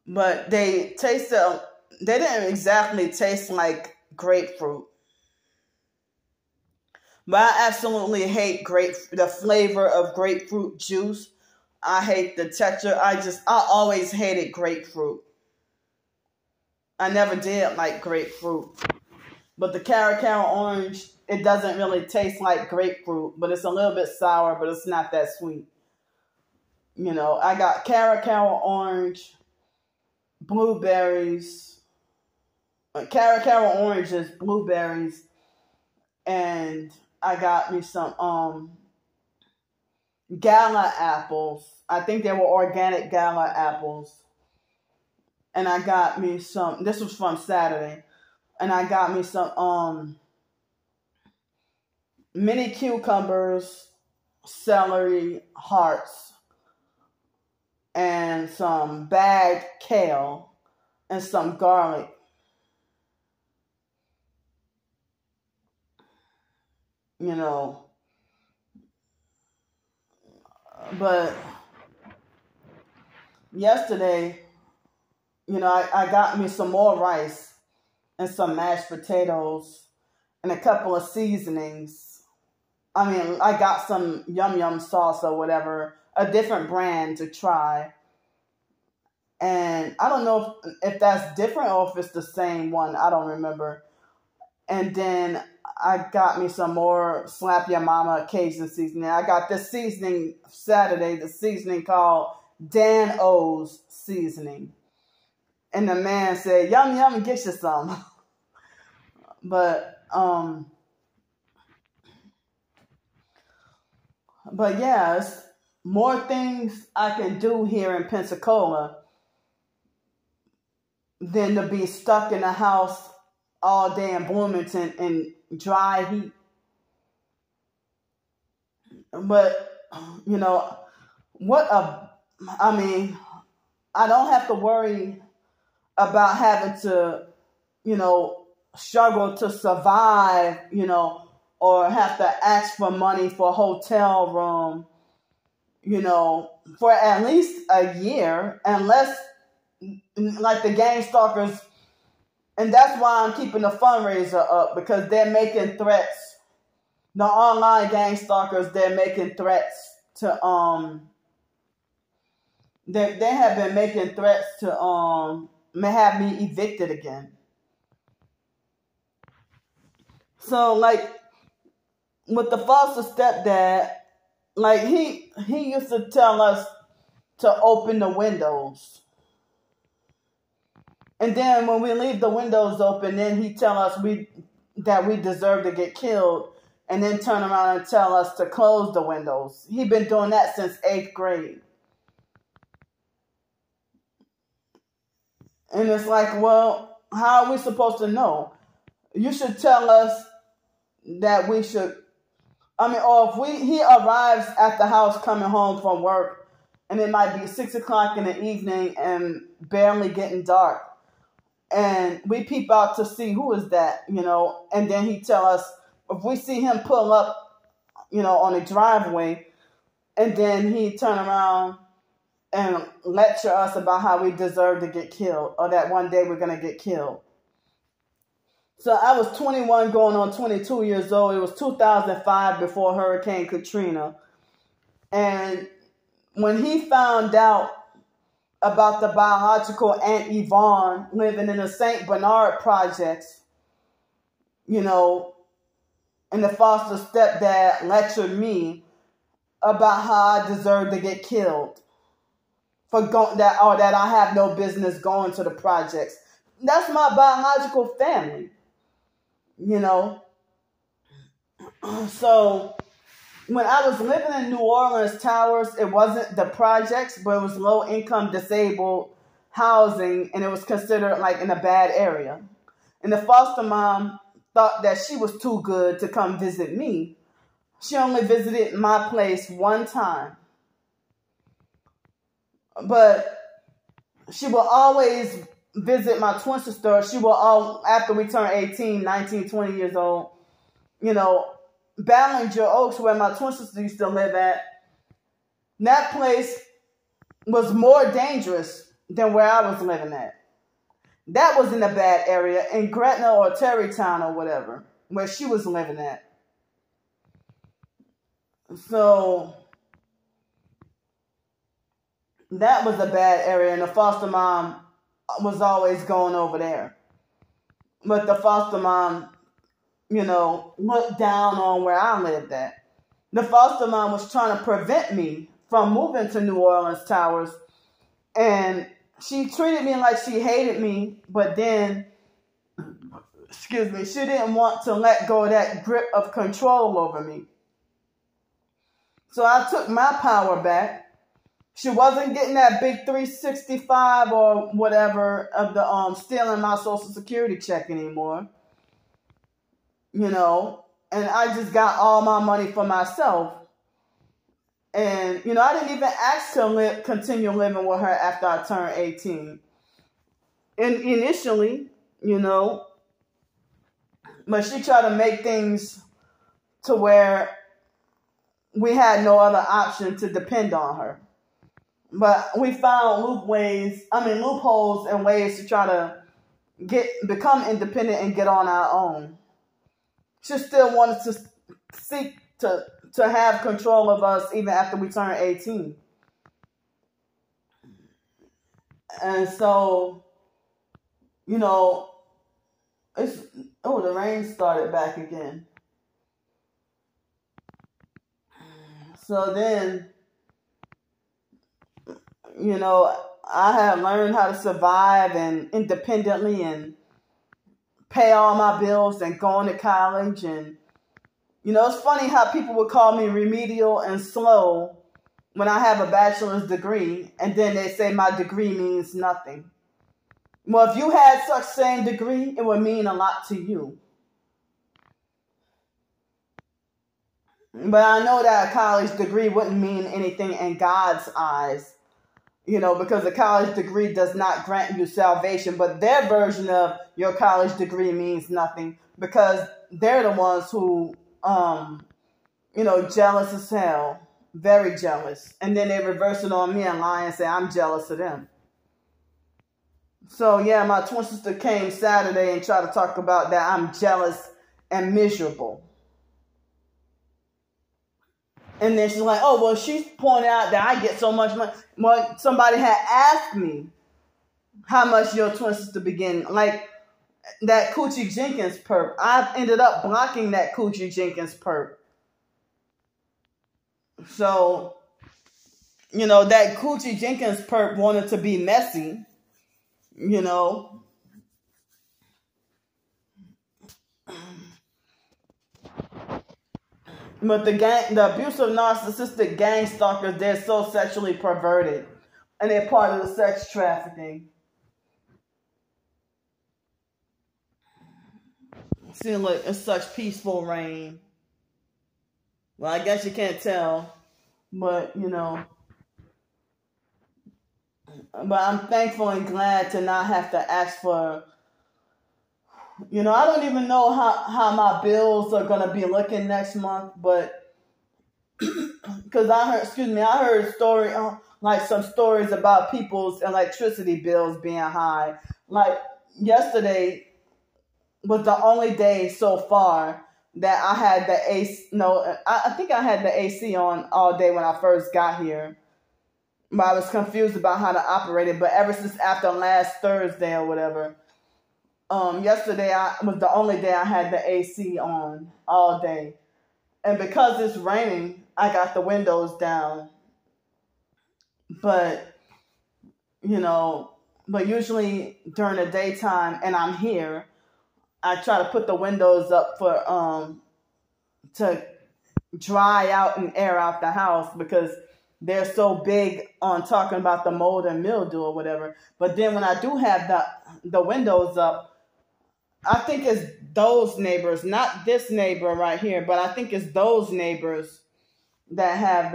But they didn't exactly taste like grapefruit. But I absolutely hate the flavor of grapefruit juice. I hate the texture. I always hated grapefruit. I never did like grapefruit. But the Cara orange, it doesn't really taste like grapefruit, but it's a little bit sour, but it's not that sweet. I got Cara orange, blueberries, Cara oranges, blueberries, and I got me some Gala apples. I think they were organic Gala apples. And I got me some, this was from Saturday, and I got me some mini cucumbers, celery hearts, and some bagged kale, and some garlic. But yesterday, I got me some more rice and some mashed potatoes and a couple of seasonings. I mean, I got some yum yum sauce or whatever, a different brand to try. And I don't know if that's different or if it's the same one. I don't remember. And then I got me some more Slap Your Mama Cajun seasoning. I got this seasoning Saturday, the seasoning called Dan O's seasoning. And the man said, yum, yum, get you some. But yeah, it's more things I can do here in Pensacola than to be stuck in the house all day in Bloomington in dry heat. But, I don't have to worry about having to, struggle to survive, or have to ask for money for a hotel room, for at least a year, unless, like, the gang stalkers. And that's why I'm keeping the fundraiser up, because they're making threats. The online gang stalkers, they're making threats to, they have been making threats to, have me evicted again. So, like, with the foster stepdad, like, he used to tell us to open the windows. And then when we leave the windows open, then he tell us that we deserve to get killed, and then turn around and tell us to close the windows. He been doing that since 8th grade. And it's like, well, how are we supposed to know? You should tell us that we should, or if he arrives at the house coming home from work, and it might be 6 o'clock in the evening and barely getting dark, and we peep out to see who is that, and then he tell us, if we see him pull up on the driveway. And then he turned around and lecture us about how we deserve to get killed, or that one day we're going to get killed. So I was 21 going on 22 years old. It was 2005 before Hurricane Katrina. And when he found out about the biological Aunt Yvonne living in the St. Bernard projects, and the foster stepdad lectured me about how I deserve to get killed for that I have no business going to the projects. That's my biological family, So when I was living in New Orleans Towers, it wasn't the projects, but it was low-income disabled housing, and it was considered like in a bad area. And the foster mom thought that she was too good to come visit me. She only visited my place one time. But she will always visit my twin sister. She will, after we turn 18, 19, 20 years old, Ballinger Oaks, where my twin sister used to live at, that place was more dangerous than where I was living at. That was in a bad area, in Gretna or Terrytown or whatever, where she was living at. So that was a bad area, and the foster mom was always going over there. But the foster mom, looked down on where I lived at. The foster mom was trying to prevent me from moving to New Orleans Towers, and she treated me like she hated me, but then, she didn't want to let go of that grip of control over me. So I took my power back. She wasn't getting that big 365 or whatever of the stealing my Social Security check anymore. And I just got all my money for myself. And, I didn't even ask to continue living with her after I turned 18. And initially, but she tried to make things to where we had no other option to depend on her. But we found loopholes and ways to try to become independent and get on our own. She still wanted to seek to have control of us even after we turned 18. And so, the rain started back again. So then, I have learned how to survive and independently and pay all my bills and going to college. And, it's funny how people would call me remedial and slow when I have a bachelor's degree, and then they say my degree means nothing. Well, if you had such same degree, it would mean a lot to you. But I know that a college degree wouldn't mean anything in God's eyes, because a college degree does not grant you salvation. But their version of your college degree means nothing because they're the ones who, jealous as hell, very jealous. And then they reverse it on me and lie and say I'm jealous of them. So, yeah, my twin sister came Saturday and tried to talk about that I'm jealous and miserable. And then she's like, oh, well, she's pointing out that I get so much money. Well, somebody had asked me how much your twin sister be getting. Like that Coochie Jenkins perp. I ended up blocking that Coochie Jenkins perp. So, that Coochie Jenkins perp wanted to be messy, But the abusive narcissistic gang stalkers, they're so sexually perverted. And they're part of the sex trafficking. See, look, it's such peaceful rain. Well, I guess you can't tell. But, But I'm thankful and glad to not have to ask for... I don't even know how my bills are going to be looking next month, but because I heard some stories about people's electricity bills being high. Like yesterday was the only day so far that I had the AC. No, I think I had the AC on all day when I first got here. But I was confused about how to operate it. But ever since after last Thursday or whatever, yesterday was the only day I had the AC on all day. And because it's raining, I got the windows down. But, but usually during the daytime and I'm here, I try to put the windows up for to dry out and air out the house because they're so big on talking about the mold and mildew or whatever. But then when I do have the windows up, I think it's those neighbors, not this neighbor right here, but I think it's those neighbors that have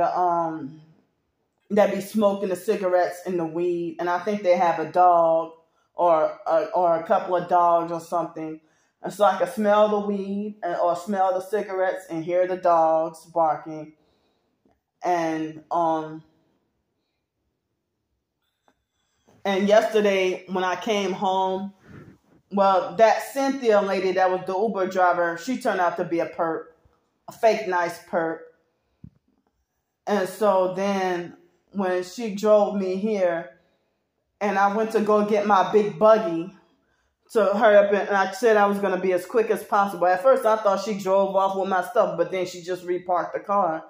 that be smoking the cigarettes and the weed, and I think they have a dog or a couple of dogs or something. And so I can smell the weed or smell the cigarettes and hear the dogs barking. And yesterday when I came home, well, that Cynthia lady that was the Uber driver, she turned out to be a perp, a fake nice perp. And so then when she drove me here and I went to go get my big buggy to hurry up, and I said I was going to be as quick as possible. At first I thought she drove off with my stuff, but then she just reparked the car.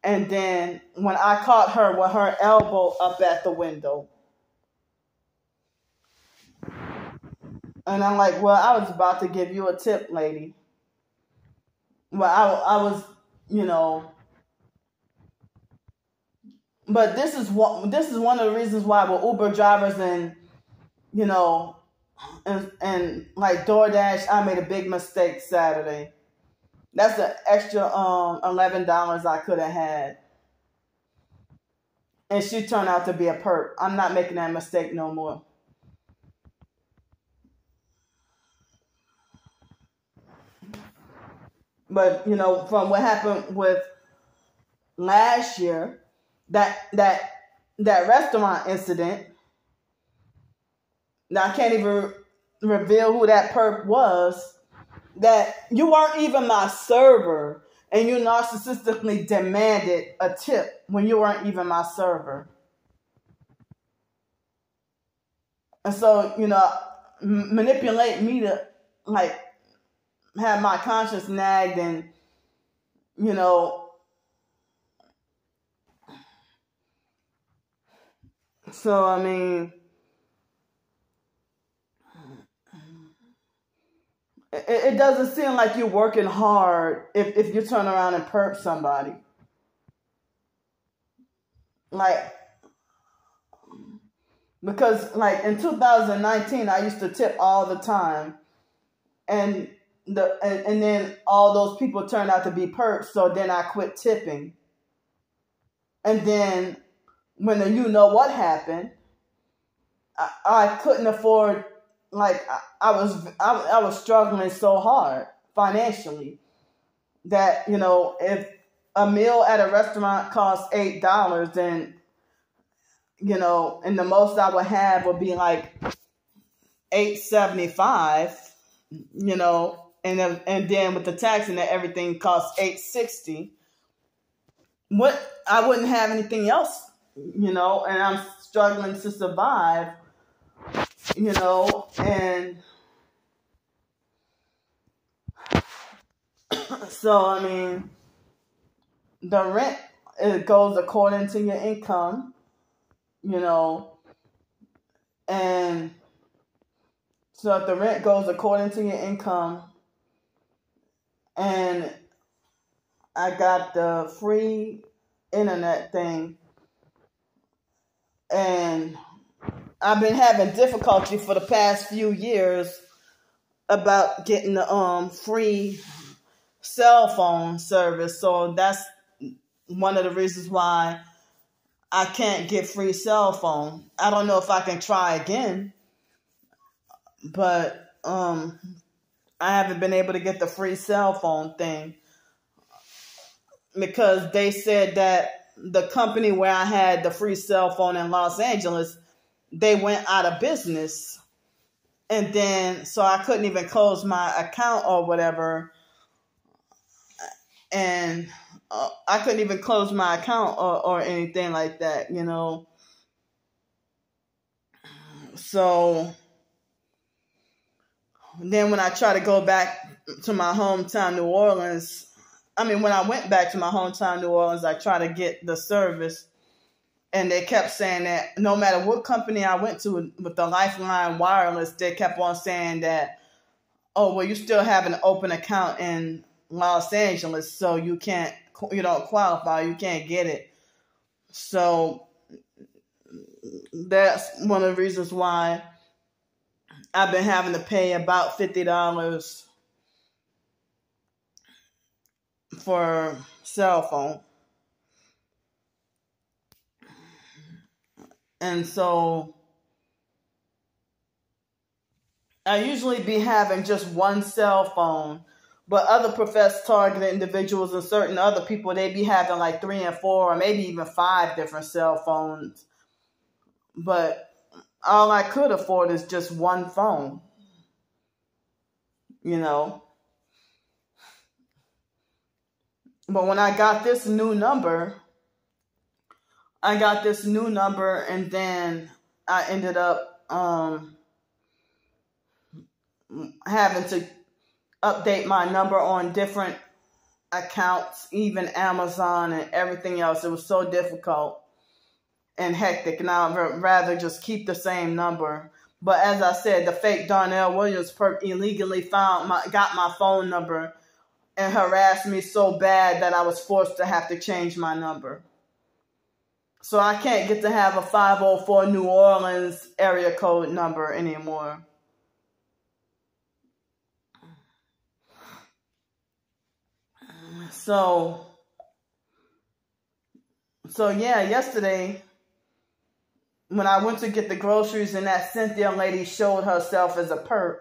And then when I caught her with her elbow up at the window, and I'm like, well, I was about to give you a tip, lady. Well, I was, but this is one of the reasons why with Uber drivers and like DoorDash, I made a big mistake Saturday. That's an extra $11 I could have had. And she turned out to be a perp. I'm not making that mistake no more. But, from what happened with last year, that restaurant incident, now I can't even reveal who that perp was, that you weren't even my server and you narcissistically demanded a tip when you weren't even my server. And so, manipulate me to have my conscience nagged and, so, I mean, it doesn't seem like you're working hard if you turn around and perp somebody. Because in 2019, I used to tip all the time. And then all those people turned out to be perps, so then I quit tipping. And then when what happened, I couldn't afford. I was struggling so hard financially that if a meal at a restaurant costs $8, then and the most I would have would be like $8.75, and then with the tax and everything costs $8.60. I wouldn't have anything else, and I'm struggling to survive, and so I mean, the rent, it goes according to your income, and so if the rent goes according to your income, and I got the free internet thing, and I've been having difficulty for the past few years about getting the free cell phone service. So that's one of the reasons why I can't get free cell phone. I don't know if I can try again, but I haven't been able to get the free cell phone thing. because they said that the company where I had the free cell phone in Los Angeles, they went out of business. And then, so I couldn't even close my account or whatever. And I couldn't even close my account or anything like that, you know. So then when I try to go back to my hometown, New Orleans, when I went back to my hometown, New Orleans, I tried to get the service. And they kept saying that no matter what company I went to with the Lifeline Wireless, they kept on saying that, oh, well, you still have an open account in Los Angeles, so you don't qualify, you can't get it. So that's one of the reasons why I've been having to pay about $50 for cell phone. And so I usually be having just one cell phone, but other professed targeted individuals and certain other people, they be having like 3 and 4 or maybe even 5 different cell phones. But all I could afford is just one phone, you know. But when I got this new number, and then I ended up having to update my number on different accounts, even Amazon and everything else. It was so difficult and hectic, and I would rather just keep the same number. But as I said, the fake Darnell Williams perp illegally got my phone number and harassed me so bad that I was forced to have to change my number. So I can't get to have a 504 New Orleans area code number anymore. So yeah, yesterday when I went to get the groceries and that Cynthia lady showed herself as a perp,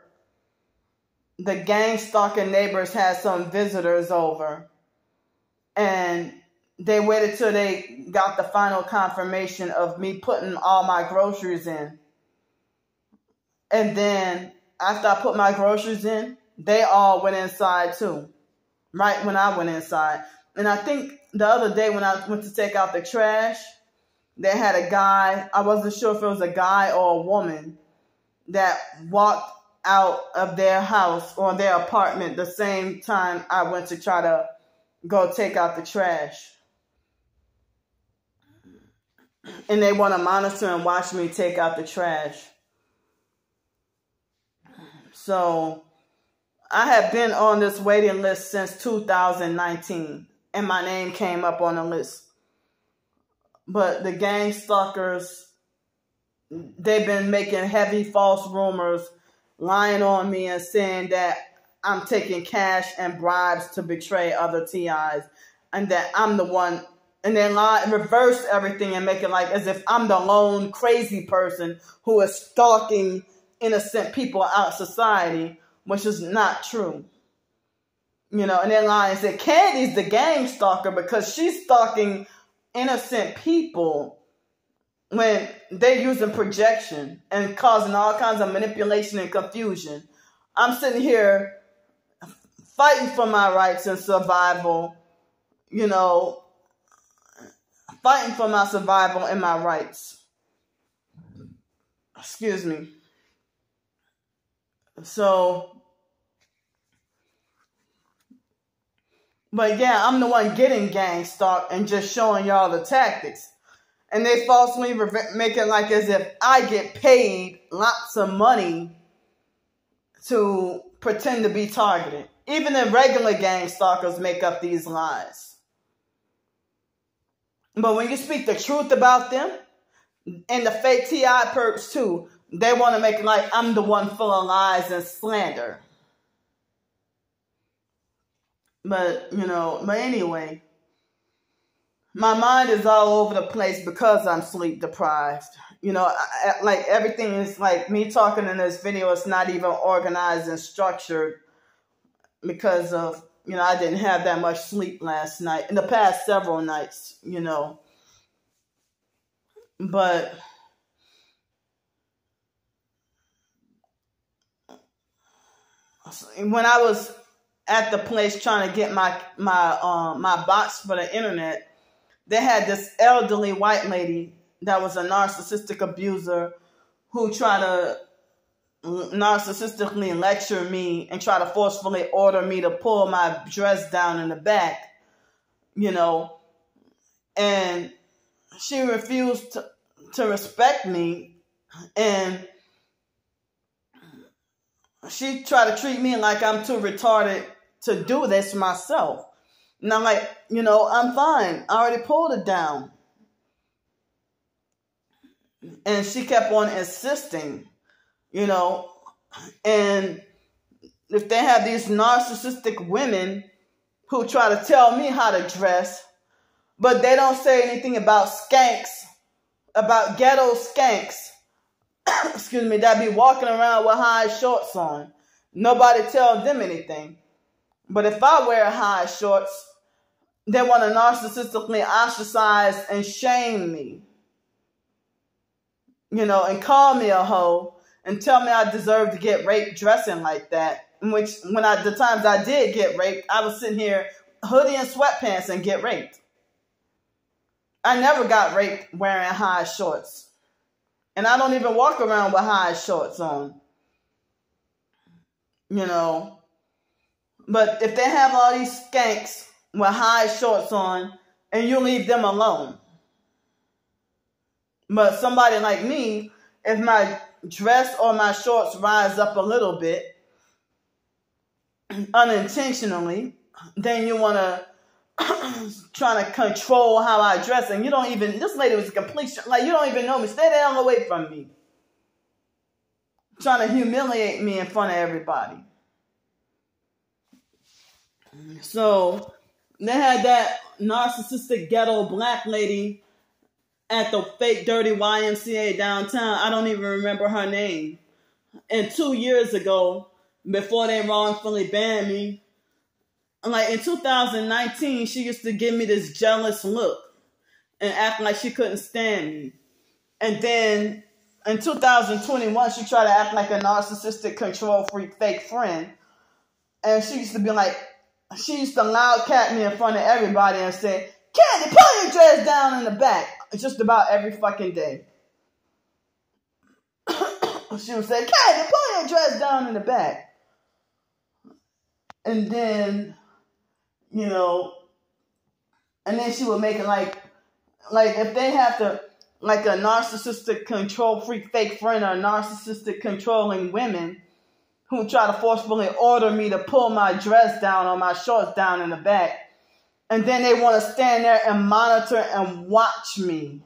the gang stalking neighbors had some visitors over, and they waited till they got the final confirmation of me putting all my groceries in. And then after I put my groceries in, they all went inside too, right when I went inside. And I think the other day when I went to take out the trash, they had a guy, I wasn't sure if it was a guy or a woman, that walked out of their house or their apartment the same time I went to try to go take out the trash. And they want to monitor and watch me take out the trash. So I have been on this waiting list since 2019, and my name came up on the list. But the gang stalkers, they've been making heavy false rumors, lying on me and saying that I'm taking cash and bribes to betray other TIs, and that I'm the one. And then reverse everything and make it like as if I'm the lone crazy person who is stalking innocent people out of society, which is not true. You know, and then lie and say Candy's the gang stalker because she's stalking innocent people when they're using projection and causing all kinds of manipulation and confusion. I'm sitting here fighting for my rights and survival, you know, fighting for my survival and my rights. Excuse me. So, but yeah, I'm the one getting gang stalked and just showing y'all the tactics. And they falsely make it like as if I get paid lots of money to pretend to be targeted. Even the regular gang stalkers make up these lies. But when you speak the truth about them, and the fake TI perps too, they want to make it like I'm the one full of lies and slander. But, you know, but anyway, my mind is all over the place because I'm sleep deprived. You know, like everything is like me talking in this video. It's not even organized and structured because of I didn't have that much sleep last night, in the past several nights, But when I was at the place trying to get my box for the internet, they had this elderly white lady that was a narcissistic abuser who tried to narcissistically lecture me and try to forcefully order me to pull my dress down in the back, and she refused to respect me, and she tried to treat me like I'm too retarded to do this myself. And I'm like, I'm fine. I already pulled it down. And she kept on insisting, and if they have these narcissistic women who try to tell me how to dress, but they don't say anything about skanks, about ghetto skanks, excuse me, that be walking around with high shorts on. Nobody tells them anything. But if I wear high shorts, they want to narcissistically ostracize and shame me, and call me a hoe and tell me I deserve to get raped dressing like that. Which, the times I did get raped, I was sitting here hoodie and sweatpants and get raped. I never got raped wearing high shorts. And I don't even walk around with high shorts on. But if they have all these skanks with high shorts on, and you leave them alone. But somebody like me, if my dress or my shorts rise up a little bit, unintentionally, then you want to trying to control how I dress, and this lady was a complete, you don't even know me, stay the hell away from me. Trying to humiliate me in front of everybody. So, they had that narcissistic ghetto black lady at the fake dirty YMCA downtown. I don't even remember her name. And 2 years ago, before they wrongfully banned me, in 2019, she used to give me this jealous look and act like she couldn't stand me. And then in 2021, she tried to act like a narcissistic, control freak, fake friend. And she used to loudcat me in front of everybody and say, "Candy, pull your dress down in the back." Just about every fucking day. She would say, "Candy, pull your dress down in the back." And then, and then she would make it like if they have to, like a narcissistic control freak fake friend or narcissistic controlling women who try to forcefully order me to pull my dress down or my shorts down in the back. And then they want to stand there and monitor and watch me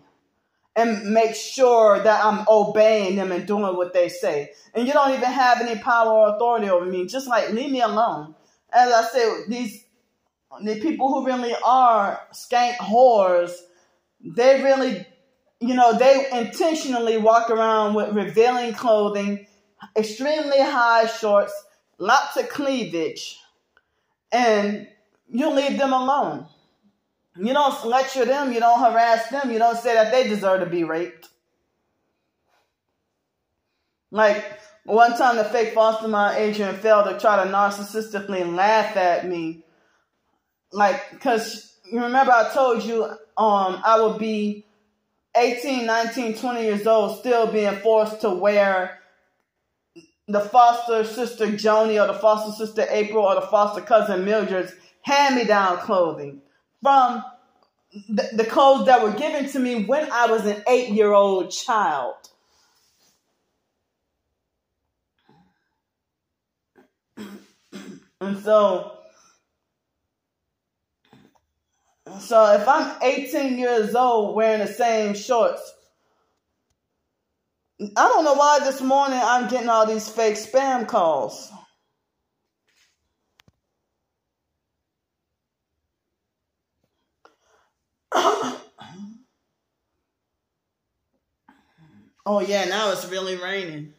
and make sure that I'm obeying them and doing what they say. And you don't even have any power or authority over me. Just leave me alone. As I said, the people who really are skank whores, they really, they intentionally walk around with revealing clothing, extremely high shorts, lots of cleavage, and you leave them alone. You don't lecture them, you don't harass them, you don't say that they deserve to be raped. One time the fake foster mom Adrian failed to try to narcissistically laugh at me. Because you remember I told you I would be 18, 19, 20 years old still being forced to wear the foster sister Joni or the foster sister April or the foster cousin Mildred's hand-me-down clothing from the clothes that were given to me when I was an 8-year-old child. And so if I'm 18 years old wearing the same shorts, I don't know why this morning I'm getting all these fake spam calls. Oh yeah, now it's really raining.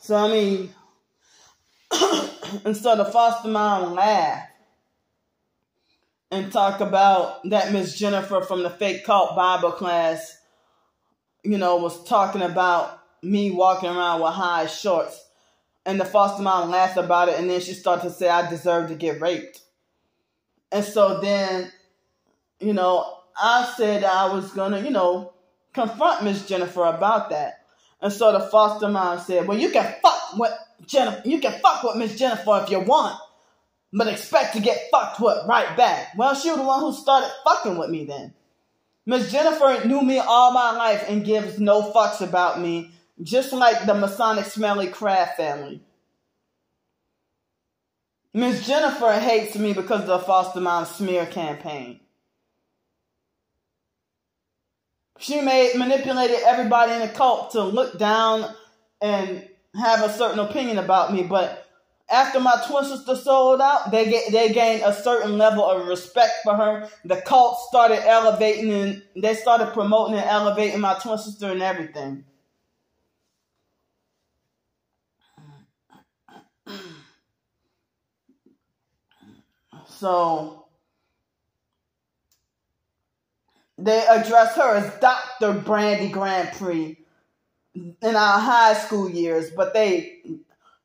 So, I mean, and so the foster mom laughed and talk about that Miss Jennifer from the fake cult Bible class, was talking about me walking around with high shorts. And the foster mom laughed about it, and then she started to say I deserve to get raped. And so then, I said I was going to, confront Miss Jennifer about that. And so the foster mom said, well, you can fuck with Miss Jennifer if you want, but expect to get fucked with right back. Well, she was the one who started fucking with me then. Miss Jennifer knew me all my life and gives no fucks about me, just like the Masonic Smelly Crab family. Miss Jennifer hates me because of the foster mom smear campaign. She manipulated everybody in the cult to look down and have a certain opinion about me. But after my twin sister sold out, they gained a certain level of respect for her. The cult started elevating, and they started promoting and elevating my twin sister and everything. So they addressed her as Dr. Brandy Grand Prix in our high school years, but they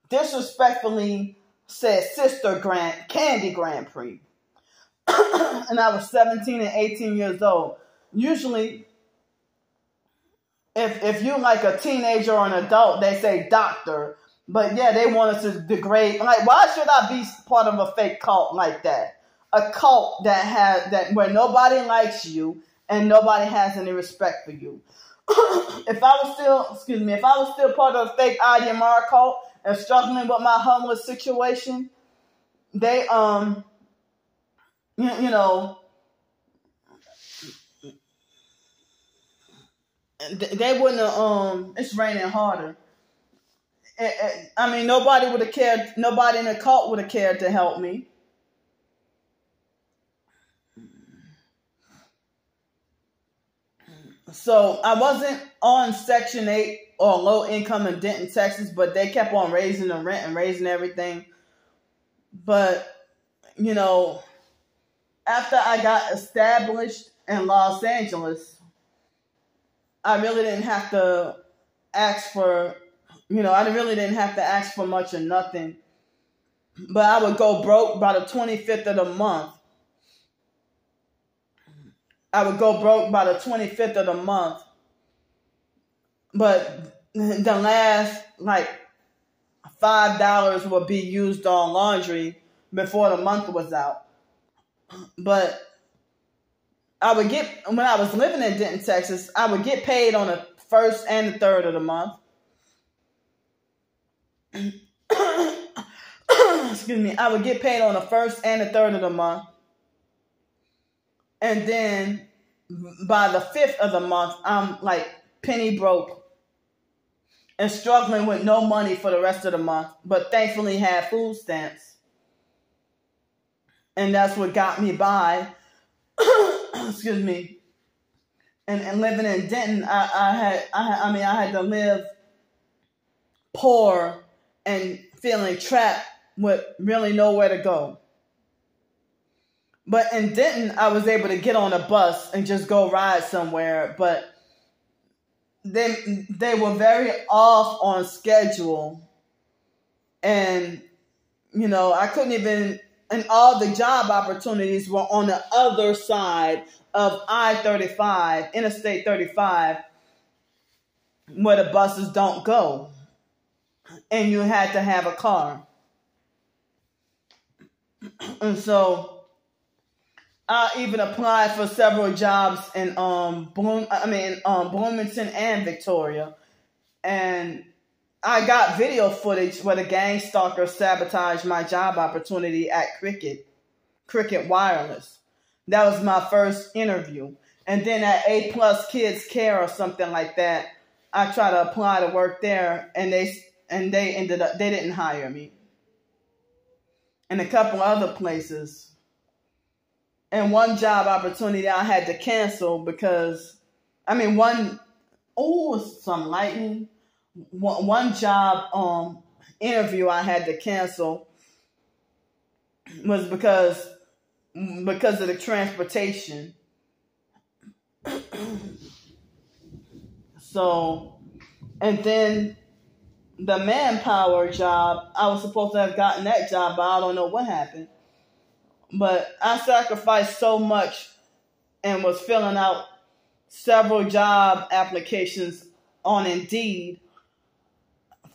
disrespectfully said Sister Candy Grand Prix. And I was 17 and 18 years old. Usually, if you're like a teenager or an adult, they say doctor. But yeah, they want us to degrade. Like, why should I be part of a fake cult like that? A cult where nobody likes you and nobody has any respect for you. If I was still part of a fake IDMR cult and struggling with my homeless situation, they they wouldn't have it's raining harder. Nobody would have cared. Nobody in the cult would have cared to help me. So I wasn't on Section 8 or low income in Denton, Texas, but they kept on raising the rent and raising everything. But, after I got established in Los Angeles, I really didn't have to ask for, much or nothing. But I would go broke by the 25th of the month. But the last, $5 would be used on laundry before the month was out. But when I was living in Denton, Texas, I would get paid on the 1st and the 3rd of the month. Excuse me. I would get paid on the 1st and the 3rd of the month. And then by the 5th of the month, I'm penny broke and struggling with no money for the rest of the month, but thankfully had food stamps. And that's what got me by. Excuse me. And living in Denton, I had to live poor and feeling trapped with really nowhere to go. But in Denton, I was able to get on a bus and just go ride somewhere. But they were very off on schedule. And, I couldn't even... And all the job opportunities were on the other side of I-35, Interstate 35, where the buses don't go. And you had to have a car. And so I even applied for several jobs in Bloomington and Victoria. And I got video footage where the gang stalker sabotaged my job opportunity at Cricket Wireless. That was my first interview. And then at A+ Kids Care or something like that, I tried to apply to work there, and they didn't hire me. And a couple other places. And one job opportunity I had to cancel because, some lightning. one job interview I had to cancel was because of the transportation. So, and then the manpower job, I was supposed to have gotten that job, but I don't know what happened. But I sacrificed so much and was filling out several job applications on Indeed.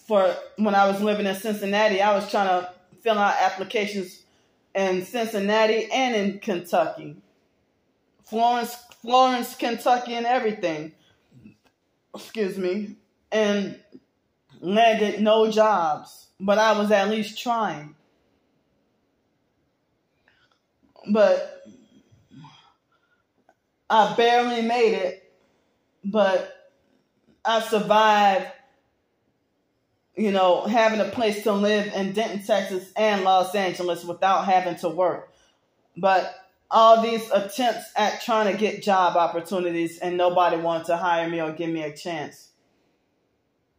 For when I was living in Cincinnati, I was trying to fill out applications in Cincinnati and in Kentucky. Florence, Kentucky, and everything. Excuse me. And landed no jobs. But I was at least trying. But I barely made it. But I survived, having a place to live in Denton, Texas and Los Angeles without having to work. But all these attempts at trying to get job opportunities and nobody wanted to hire me or give me a chance.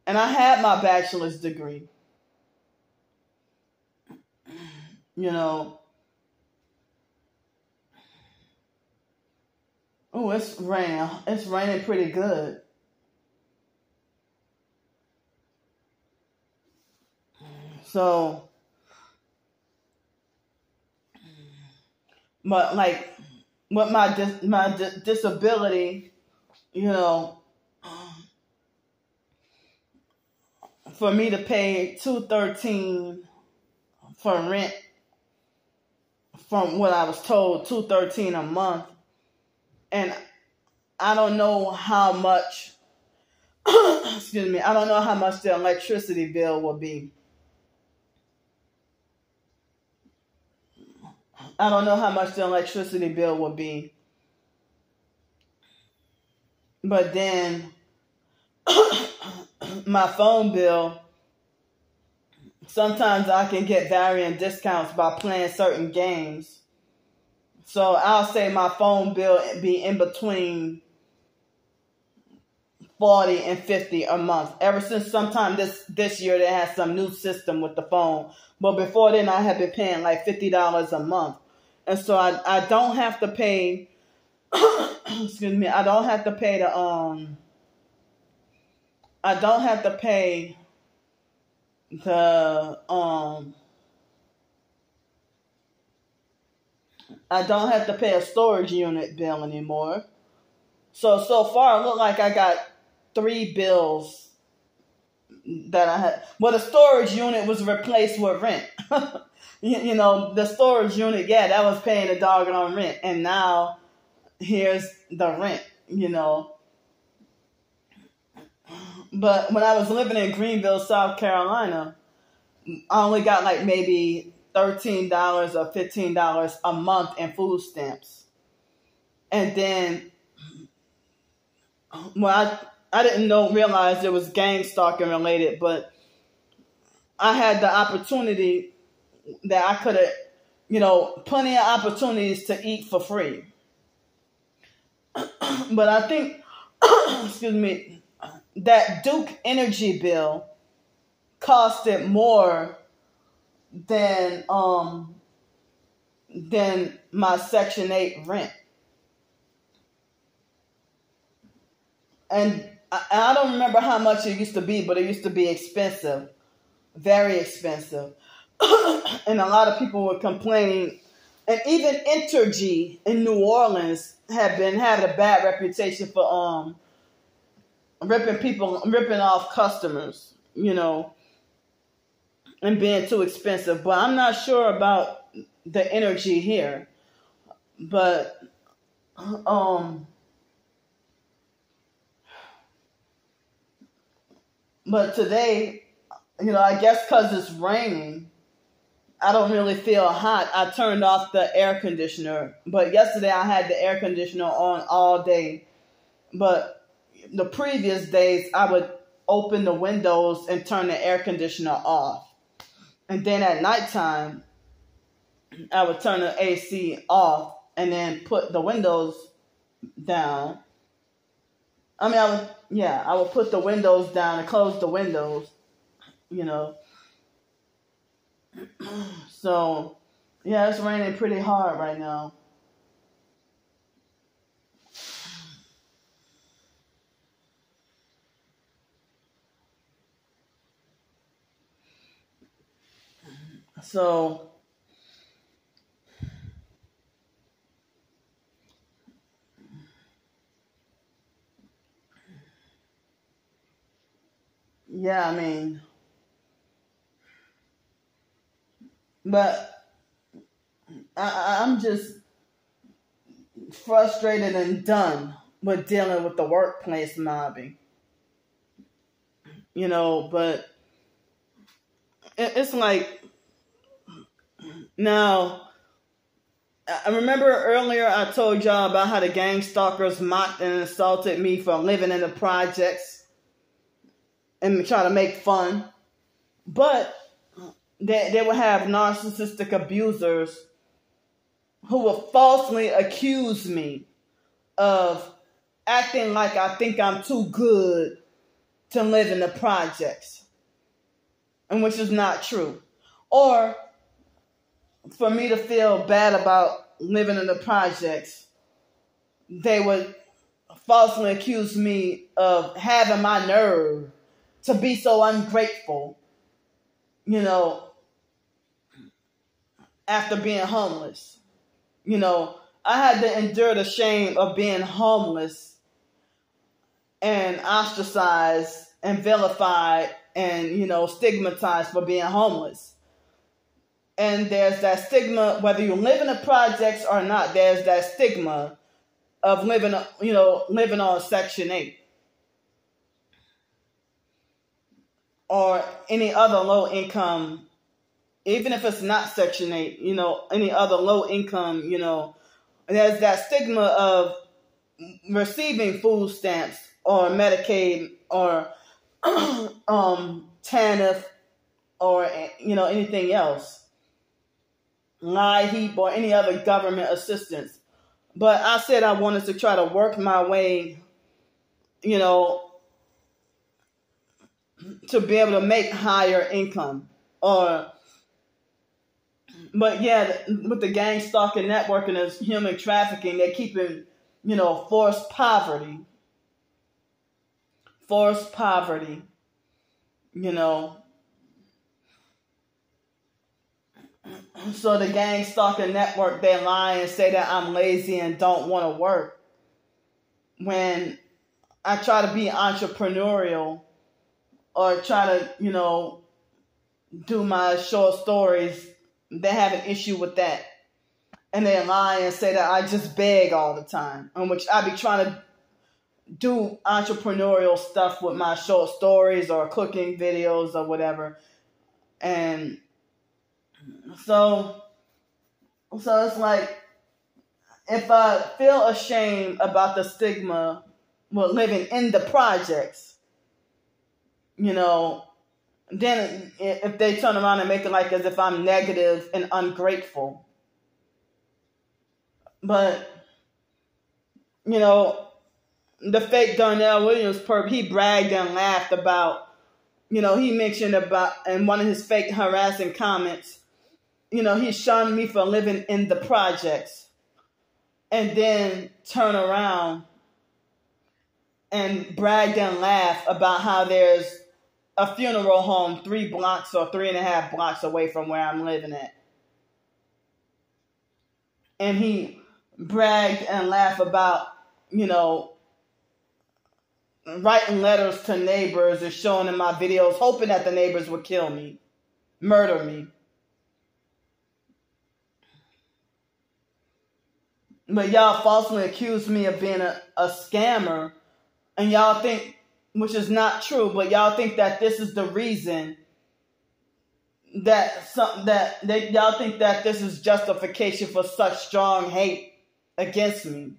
And I had my bachelor's degree. Oh, it's raining. It's raining pretty good. So, but like with my disability, for me to pay $213 for rent, from what I was told, $213 a month, and I don't know how much. Excuse me. I don't know how much the electricity bill will be. I don't know how much the electricity bill will be. But then my phone bill, sometimes I can get varying discounts by playing certain games. So I'll say my phone bill be in between $40 and $50 a month. Ever since sometime this year they had some new system with the phone. But before then I had been paying like $50 a month. And so I don't have to pay excuse me, I don't have to pay the I don't have to pay the I don't have to pay a storage unit bill anymore. So far it looked like I got 3 bills that I had. Well, the storage unit was replaced with rent. The storage unit, yeah, that was paying the doggone rent. And now here's the rent, But when I was living in Greenville, South Carolina, I only got like maybe $13 or $15 a month in food stamps. And then, well, I didn't realize it was gang stalking related, but I had the opportunity that I could have, plenty of opportunities to eat for free. But I think, excuse me, that Duke Energy bill costed more than my Section 8 rent. And I don't remember how much it used to be, but it used to be expensive, very expensive. And a lot of people were complaining. And even Entergy in New Orleans had been having a bad reputation for ripping off customers, and being too expensive. But I'm not sure about the energy here. But today, I guess because it's raining, I don't really feel hot. I turned off the air conditioner. But yesterday I had the air conditioner on all day. But the previous days I would open the windows and turn the air conditioner off. And then at nighttime, I would turn the AC off and then put the windows down. I yeah, I would put the windows down and close the windows, you know. So, yeah, it's raining pretty hard right now. So, yeah, I mean, but I'm just frustrated and done with dealing with the workplace mobbing, you know. But it's like, now, I remember earlier I told y'all about how the gang stalkers mocked and insulted me for living in the projects and trying to make fun. But they would have narcissistic abusers who will falsely accuse me of acting like I think I'm too good to live in the projects, and which is not true. Or for me to feel bad about living in the projects, they would falsely accuse me of having my nerve to be so ungrateful, you know, after being homeless. You know, I had to endure the shame of being homeless and ostracized and vilified and, you know, stigmatized for being homeless. And there's that stigma, whether you live in the projects or not, there's that stigma of living, you know, living on Section 8 or any other low income, even if it's not Section 8, you know, any other low income, you know, there's that stigma of receiving food stamps or Medicaid or TANF or, you know, anything else, LIHEAP or any other government assistance. But I said I wanted to try to work my way, you know, to be able to make higher income. But yeah, with the gang stalking network and this human trafficking, they're keeping, you know, forced poverty, you know. So the gang stalking network, they lie and say that I'm lazy and don't want to work. When I try to be entrepreneurial or try to, you know, do my short stories, they have an issue with that. And they lie and say that I just beg all the time, in which I be trying to do entrepreneurial stuff with my short stories or cooking videos or whatever. And so it's like, if I feel ashamed about the stigma with living in the projects, you know, then if they turn around and make it like as if I'm negative and ungrateful. But, you know, the fake Darnell Williams perp, he bragged and laughed about, you know, he mentioned about in one of his fake harassing comments, you know, he shunned me for living in the projects, and then turn around and bragged and laughed about how there's a funeral home 3 blocks or 3.5 blocks away from where I'm living at. And he bragged and laughed about, you know, writing letters to neighbors and showing in my videos, hoping that the neighbors would kill me, murder me. But y'all falsely accused me of being a scammer, and y'all think, which is not true, but y'all think that this is the reason that y'all think that this is justification for such strong hate against me.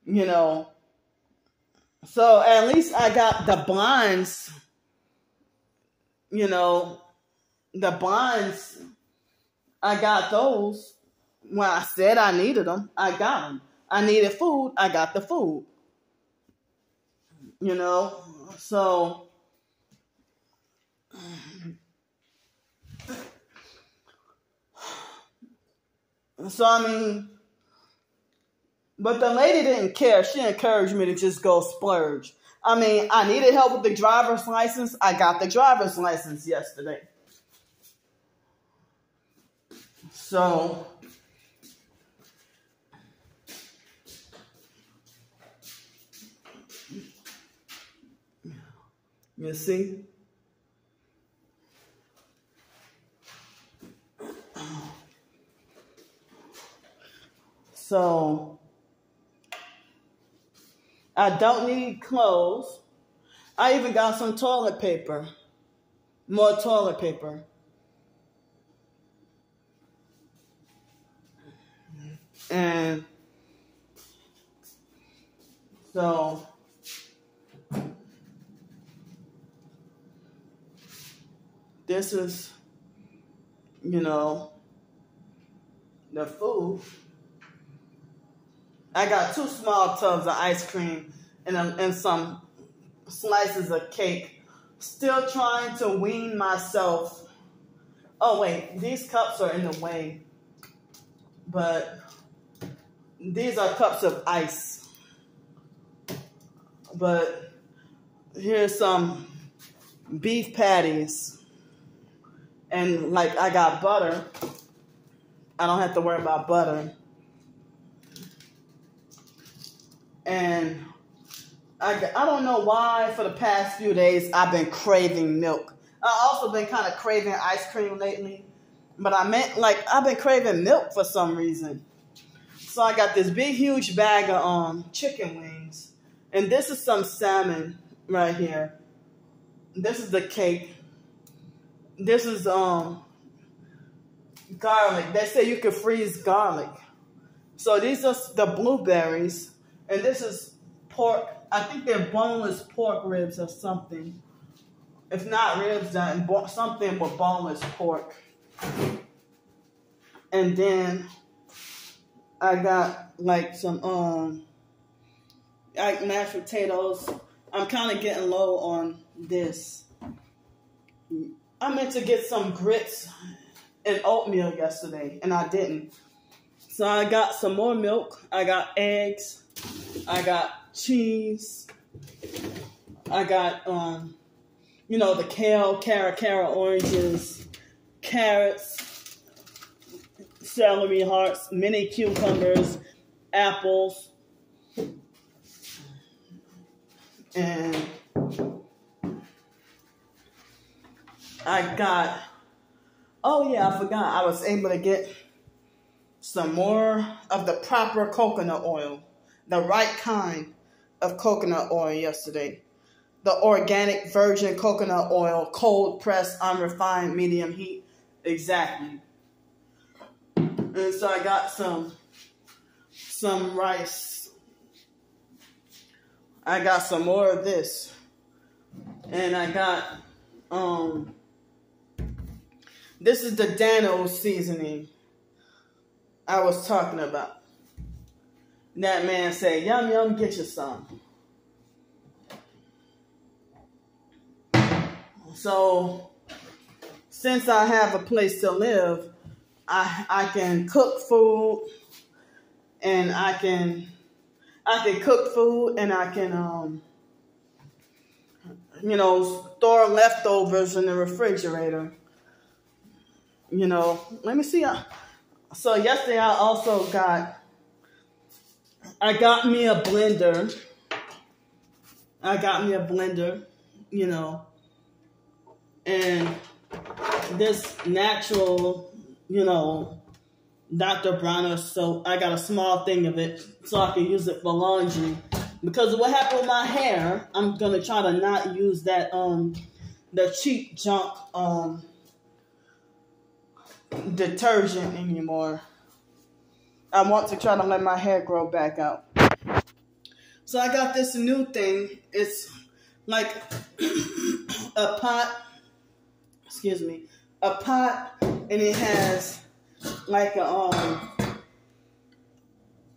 You know. So at least I got the bonds, you know, the bonds, I got those. When I said I needed them, I got them. I needed food, I got the food. you know. So I mean, but the lady didn't care. She encouraged me to just go splurge. I mean, I needed help with the driver's license. I got the driver's license yesterday. So, you see? So, I don't need clothes. I even got some toilet paper. More toilet paper. And so this is, you know, the food. I got 2 small tubs of ice cream and some slices of cake. Still trying to wean myself. Oh wait, these cups are in the way. But these are cups of ice. But here's some beef patties. And like I got butter. I don't have to worry about butter. And I don't know why for the past few days I've been craving milk. I've also been kind of craving ice cream lately. But I meant like I've been craving milk for some reason. So I got this big huge bag of chicken wings. And this is some salmon right here. This is the cake. This is garlic. They say you can freeze garlic. So these are the blueberries. And this is pork. I think they're boneless pork ribs or something. If not ribs, then something with boneless pork. And then I got like some like mashed potatoes. I'm kind of getting low on this. I meant to get some grits and oatmeal yesterday, and I didn't. So I got some more milk. I got eggs. I got cheese. I got, you know, the kale, carrot, oranges, carrots, celery hearts, mini cucumbers, apples, and I got, oh yeah, I forgot, I was able to get some more of the proper coconut oil, the right kind of coconut oil yesterday. The organic virgin coconut oil, cold pressed, unrefined, medium heat. Exactly. And so I got some rice. I got some more of this. And I got, this is the Dano seasoning I was talking about. That man said, yum, yum, get you some. So, since I have a place to live, I can cook food, and I can cook food, and I can, you know, store leftovers in the refrigerator. You know, let me see. So yesterday I also got me a blender. You know. And this natural, you know, Dr. Bronner soap, I got a small thing of it so I can use it for laundry. Because of what happened with my hair, I'm going to try to not use that, the cheap junk detergent anymore. I want to try to let my hair grow back out. So I got this new thing. It's like a pot. Excuse me, a pot, and it has like a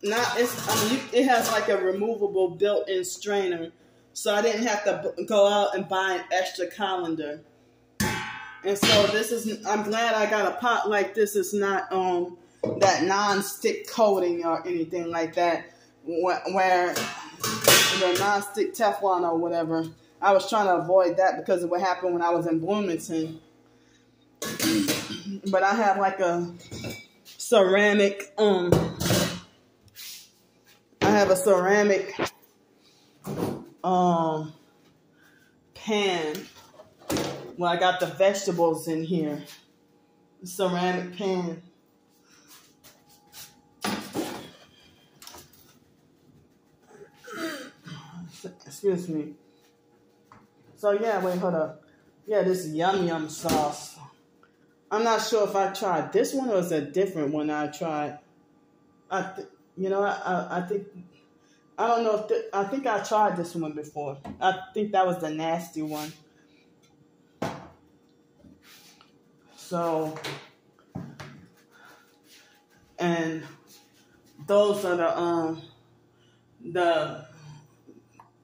it has like a removable built-in strainer, so I didn't have to go out and buy an extra colander. And so I'm glad I got a pot like this. It's not that non-stick coating or anything like that, where the non-stick Teflon or whatever. I was trying to avoid that because of what happened when I was in Bloomington. But I have like a ceramic, pan. Well, I got the vegetables in here. Ceramic pan. Excuse me. So yeah, wait, hold up. Yeah, this yum yum sauce. I'm not sure if I tried this one or is a different one I tried. I think I don't know if I think I tried this one before. I think that was the nasty one. So, and those are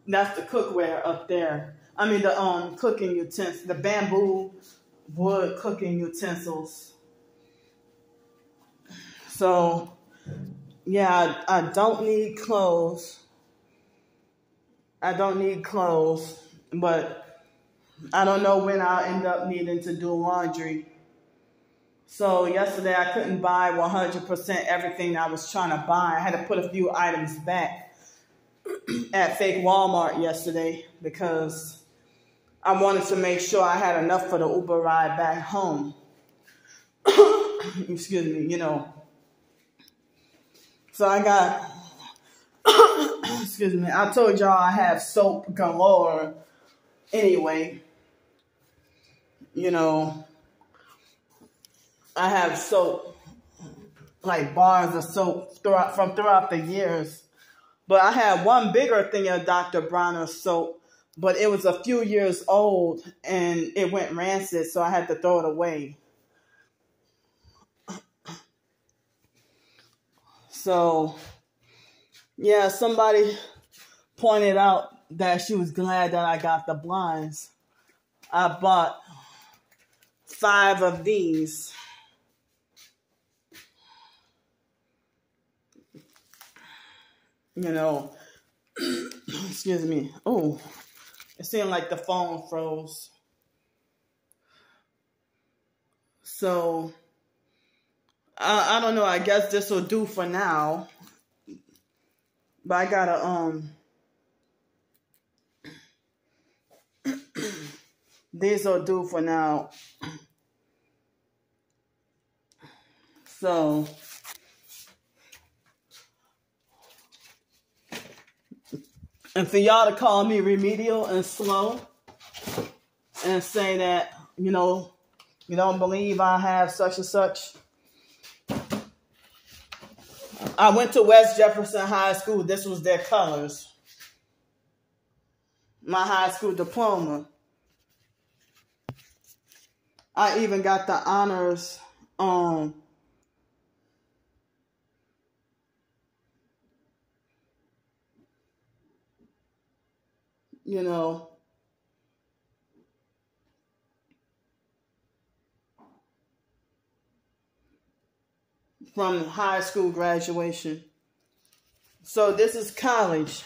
that's the cookware up there. I mean the cooking utensils, the bamboo wood cooking utensils. So, yeah, I don't need clothes. But I don't know when I'll end up needing to do laundry. So yesterday I couldn't buy 100% everything I was trying to buy. I had to put a few items back at fake Walmart yesterday because I wanted to make sure I had enough for the Uber ride back home. Excuse me, So I got, excuse me, I told y'all I have soap galore anyway. I have soap, like bars of soap throughout the years. But I had one bigger thing of Dr. Bronner's soap, but it was a few years old and it went rancid, so I had to throw it away. So, yeah, somebody pointed out that she was glad that I got the blinds. I bought 5 of these. Excuse me. Oh, it seemed like the phone froze. So, I don't know. I guess this will do for now. But I gotta, these will do for now. So, and for y'all to call me remedial and slow and say that, you don't believe I have such and such. I went to West Jefferson High School. This was their colors. My high school diploma. I even got the honors from high school graduation. So this is college.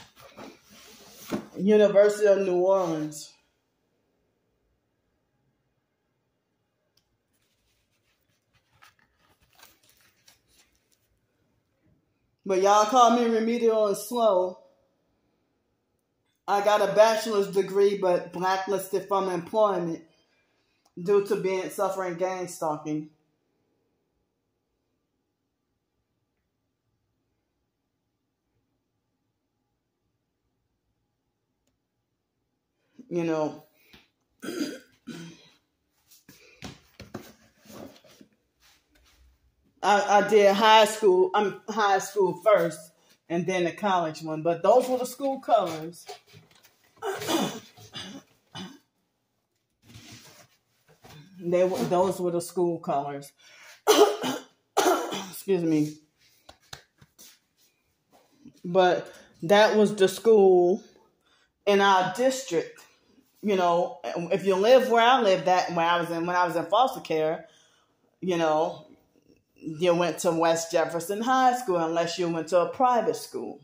University of New Orleans. But y'all call me remedial and slow. I got a bachelor's degree, but blacklisted from employment due to suffering gang stalking. I did high school first and then the college one, but those were the school colors. Those were the school colors. Excuse me. But that was the school, in our district. You know, if you live where I lived at when I was in foster care, you know, you went to West Jefferson High School unless you went to a private school.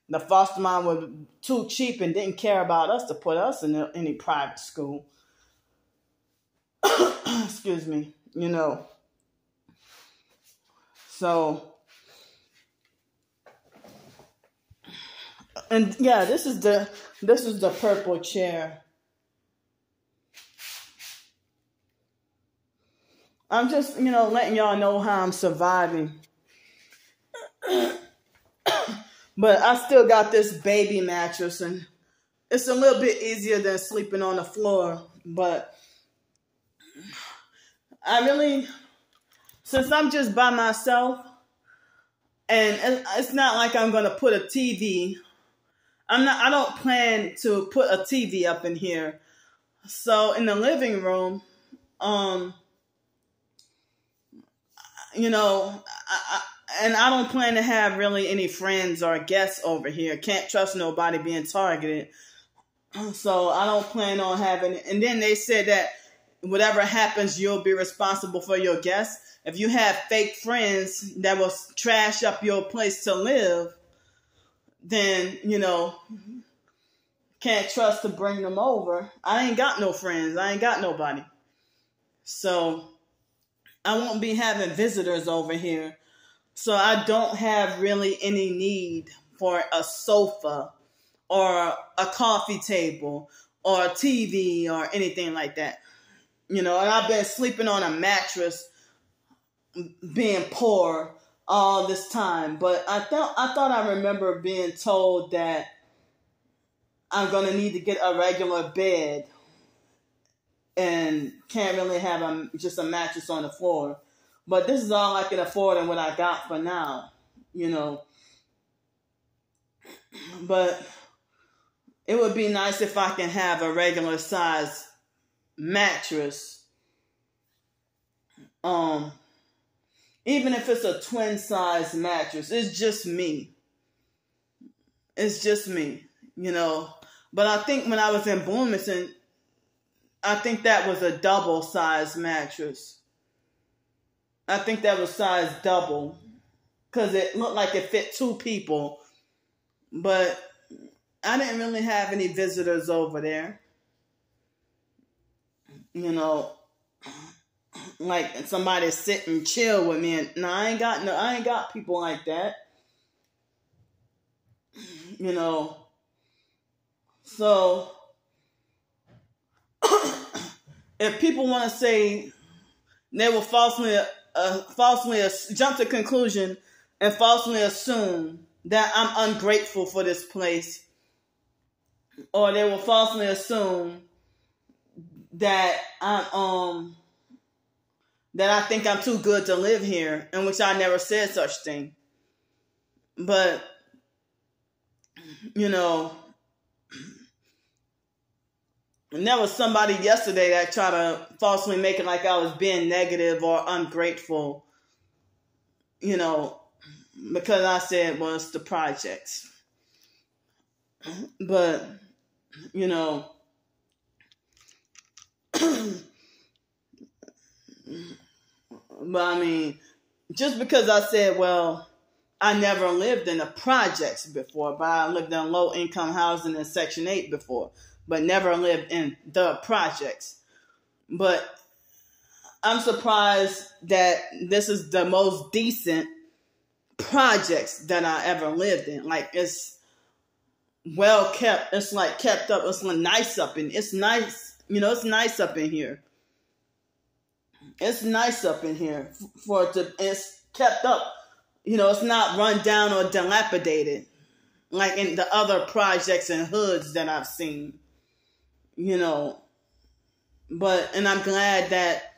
The foster mom was too cheap and didn't care about us to put us in any private school. Excuse me, you know. So, and yeah, this is the purple chair. I'm just, you know, letting y'all know how I'm surviving. But I still got this baby mattress, and it's a little bit easier than sleeping on the floor. But I really, since I'm just by myself, and it's not like I'm going to put a TV. I don't plan to put a TV up in here. So in the living room, you know, and I don't plan to have really any friends or guests over here. Can't trust nobody being targeted. So I don't plan on having it. And then they said that whatever happens, you'll be responsible for your guests. If you have fake friends that will trash up your place to live, then, you know, can't trust to bring them over. I ain't got no friends. I ain't got nobody. So I won't be having visitors over here. So I don't have really any need for a sofa or a coffee table or a TV or anything like that. You know, and I've been sleeping on a mattress being poor all this time. But I thought I remember being told that I'm going to need to get a regular bed and can't really have just a mattress on the floor. But this is all I can afford and what I got for now, you know. But it would be nice if I can have a regular size mattress. Even if it's a twin size mattress, it's just me. It's just me, you know. But I think when I was in Bloomington, I think that was a double size mattress. I think that was size double because it looked like it fit two people. But I didn't really have any visitors over there. You know, like somebody sit and chill with me. And no, I ain't got people like that. You know, so if people want to say they will falsely jump to conclusion and falsely assume that I'm ungrateful for this place, or they will falsely assume that I think I'm too good to live here, in which I never said such thing. But you know, and there was somebody yesterday that tried to falsely make it like I was being negative or ungrateful, you know, because I said, well, it's the projects. But, you know, but I mean, just because I said, well, I never lived in the projects before, but I lived in low-income housing in Section 8 before, but never lived in the projects. But I'm surprised that this is the most decent projects that I ever lived in. Like, it's well kept. It's like kept up. It's like nice up in. It's nice. You know, it's nice up in here. It's nice up in here for it to. It's kept up. You know, it's not run down or dilapidated like in the other projects and hoods that I've seen. You know, and I'm glad that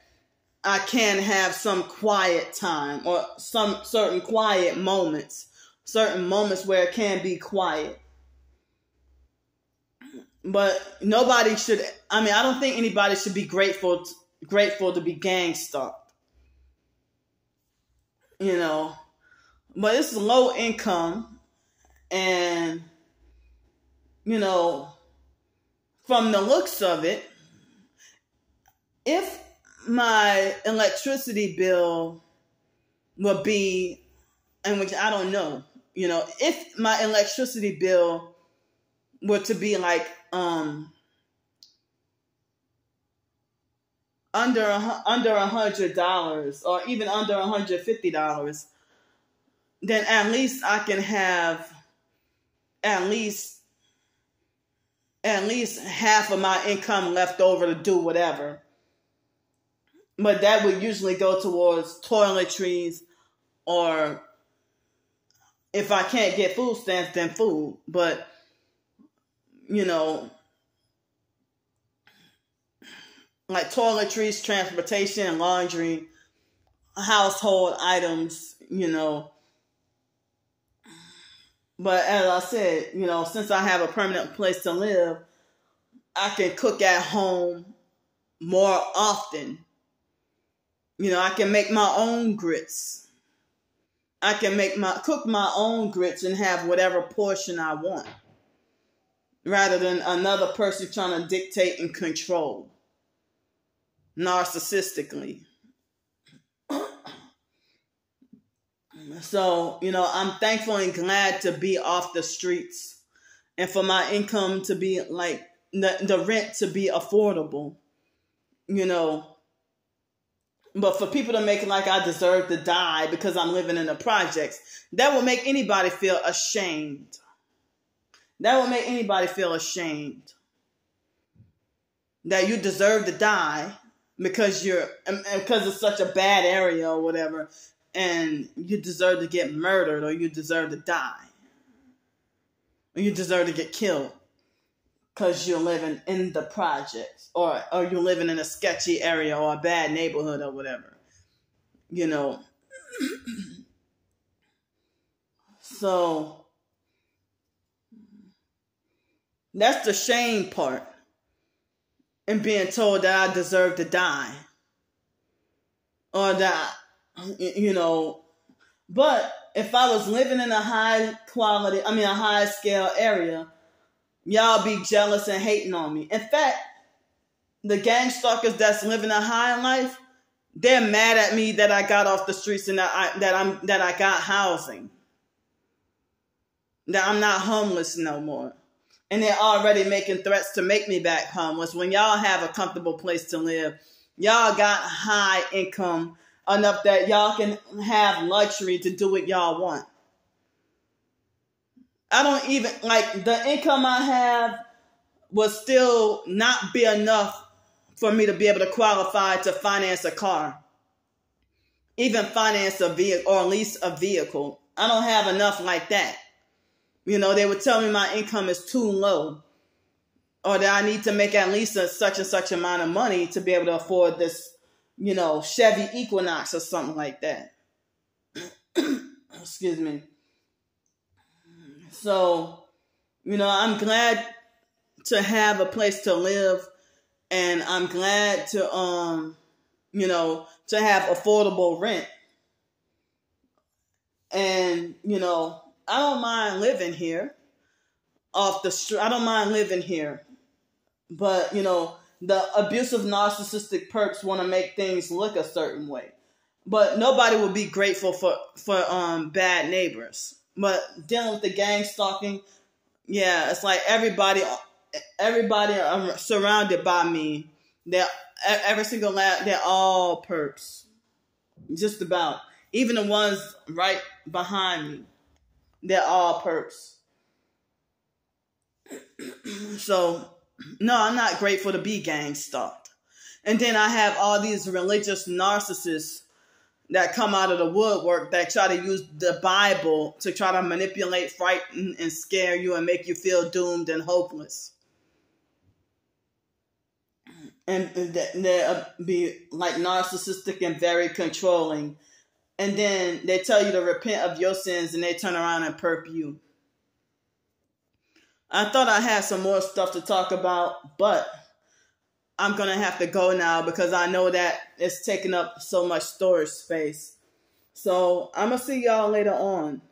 I can have some quiet time or some certain quiet moments, certain moments where it can be quiet. But nobody should, I mean, I don't think anybody should be grateful to be gang stalked. You know, but it's low income and, you know, from the looks of it, if my electricity bill would be, and which I don't know, if my electricity bill were to be like under $100 or even under $150, then at least I can have at least half of my income left over to do whatever. But that would usually go towards toiletries, or if I can't get food stamps, then food. But, like toiletries, transportation, laundry, household items, But as I said, since I have a permanent place to live, I can cook at home more often. I can make my own grits. I can cook my own grits and have whatever portion I want, rather than another person trying to dictate and control narcissistically. So, I'm thankful and glad to be off the streets and for my income to be like the rent to be affordable, But for people to make it like I deserve to die because I'm living in the projects, that will make anybody feel ashamed. That will make anybody feel ashamed that you deserve to die because it's such a bad area or whatever, and you deserve to get murdered, or you deserve to die, or you deserve to get killed because you're living in the projects, or you're living in a sketchy area or a bad neighborhood or whatever, So that's the shame part, and being told that I deserve to die, or that, But if I was living in a high scale area, y'all be jealous and hating on me. In fact, the gang stalkers that's living a high life, they're mad at me that I got off the streets and that I got housing, that I'm not homeless no more. And they're already making threats to make me back homeless. When y'all have a comfortable place to live, y'all got high income enough that y'all can have luxury to do what y'all want. I don't even, the income I have will still not be enough for me to be able to qualify to finance a car, even finance a vehicle or lease a vehicle. I don't have enough like that. They would tell me my income is too low, or that I need to make at least such and such amount of money to be able to afford this, Chevy Equinox or something like that. Excuse me. So, I'm glad to have a place to live, and I'm glad to, to have affordable rent. And, I don't mind living here off the street. I don't mind living here. But, the abusive narcissistic perps want to make things look a certain way. But nobody will be grateful for bad neighbors. But dealing with the gang stalking, yeah, it's like everybody are surrounded by me. They're all perps. Just about. Even the ones right behind me, they're all perps. So, no, I'm not grateful to be gang stalked. And then I have all these religious narcissists that come out of the woodwork that try to use the Bible to try to manipulate, frighten, and scare you and make you feel doomed and hopeless. And they'll be like narcissistic and very controlling. And then they tell you to repent of your sins, and they turn around and perp you. I thought I had some more stuff to talk about, but I'm going to have to go now because I know that it's taking up so much storage space. So I'm going to see y'all later on.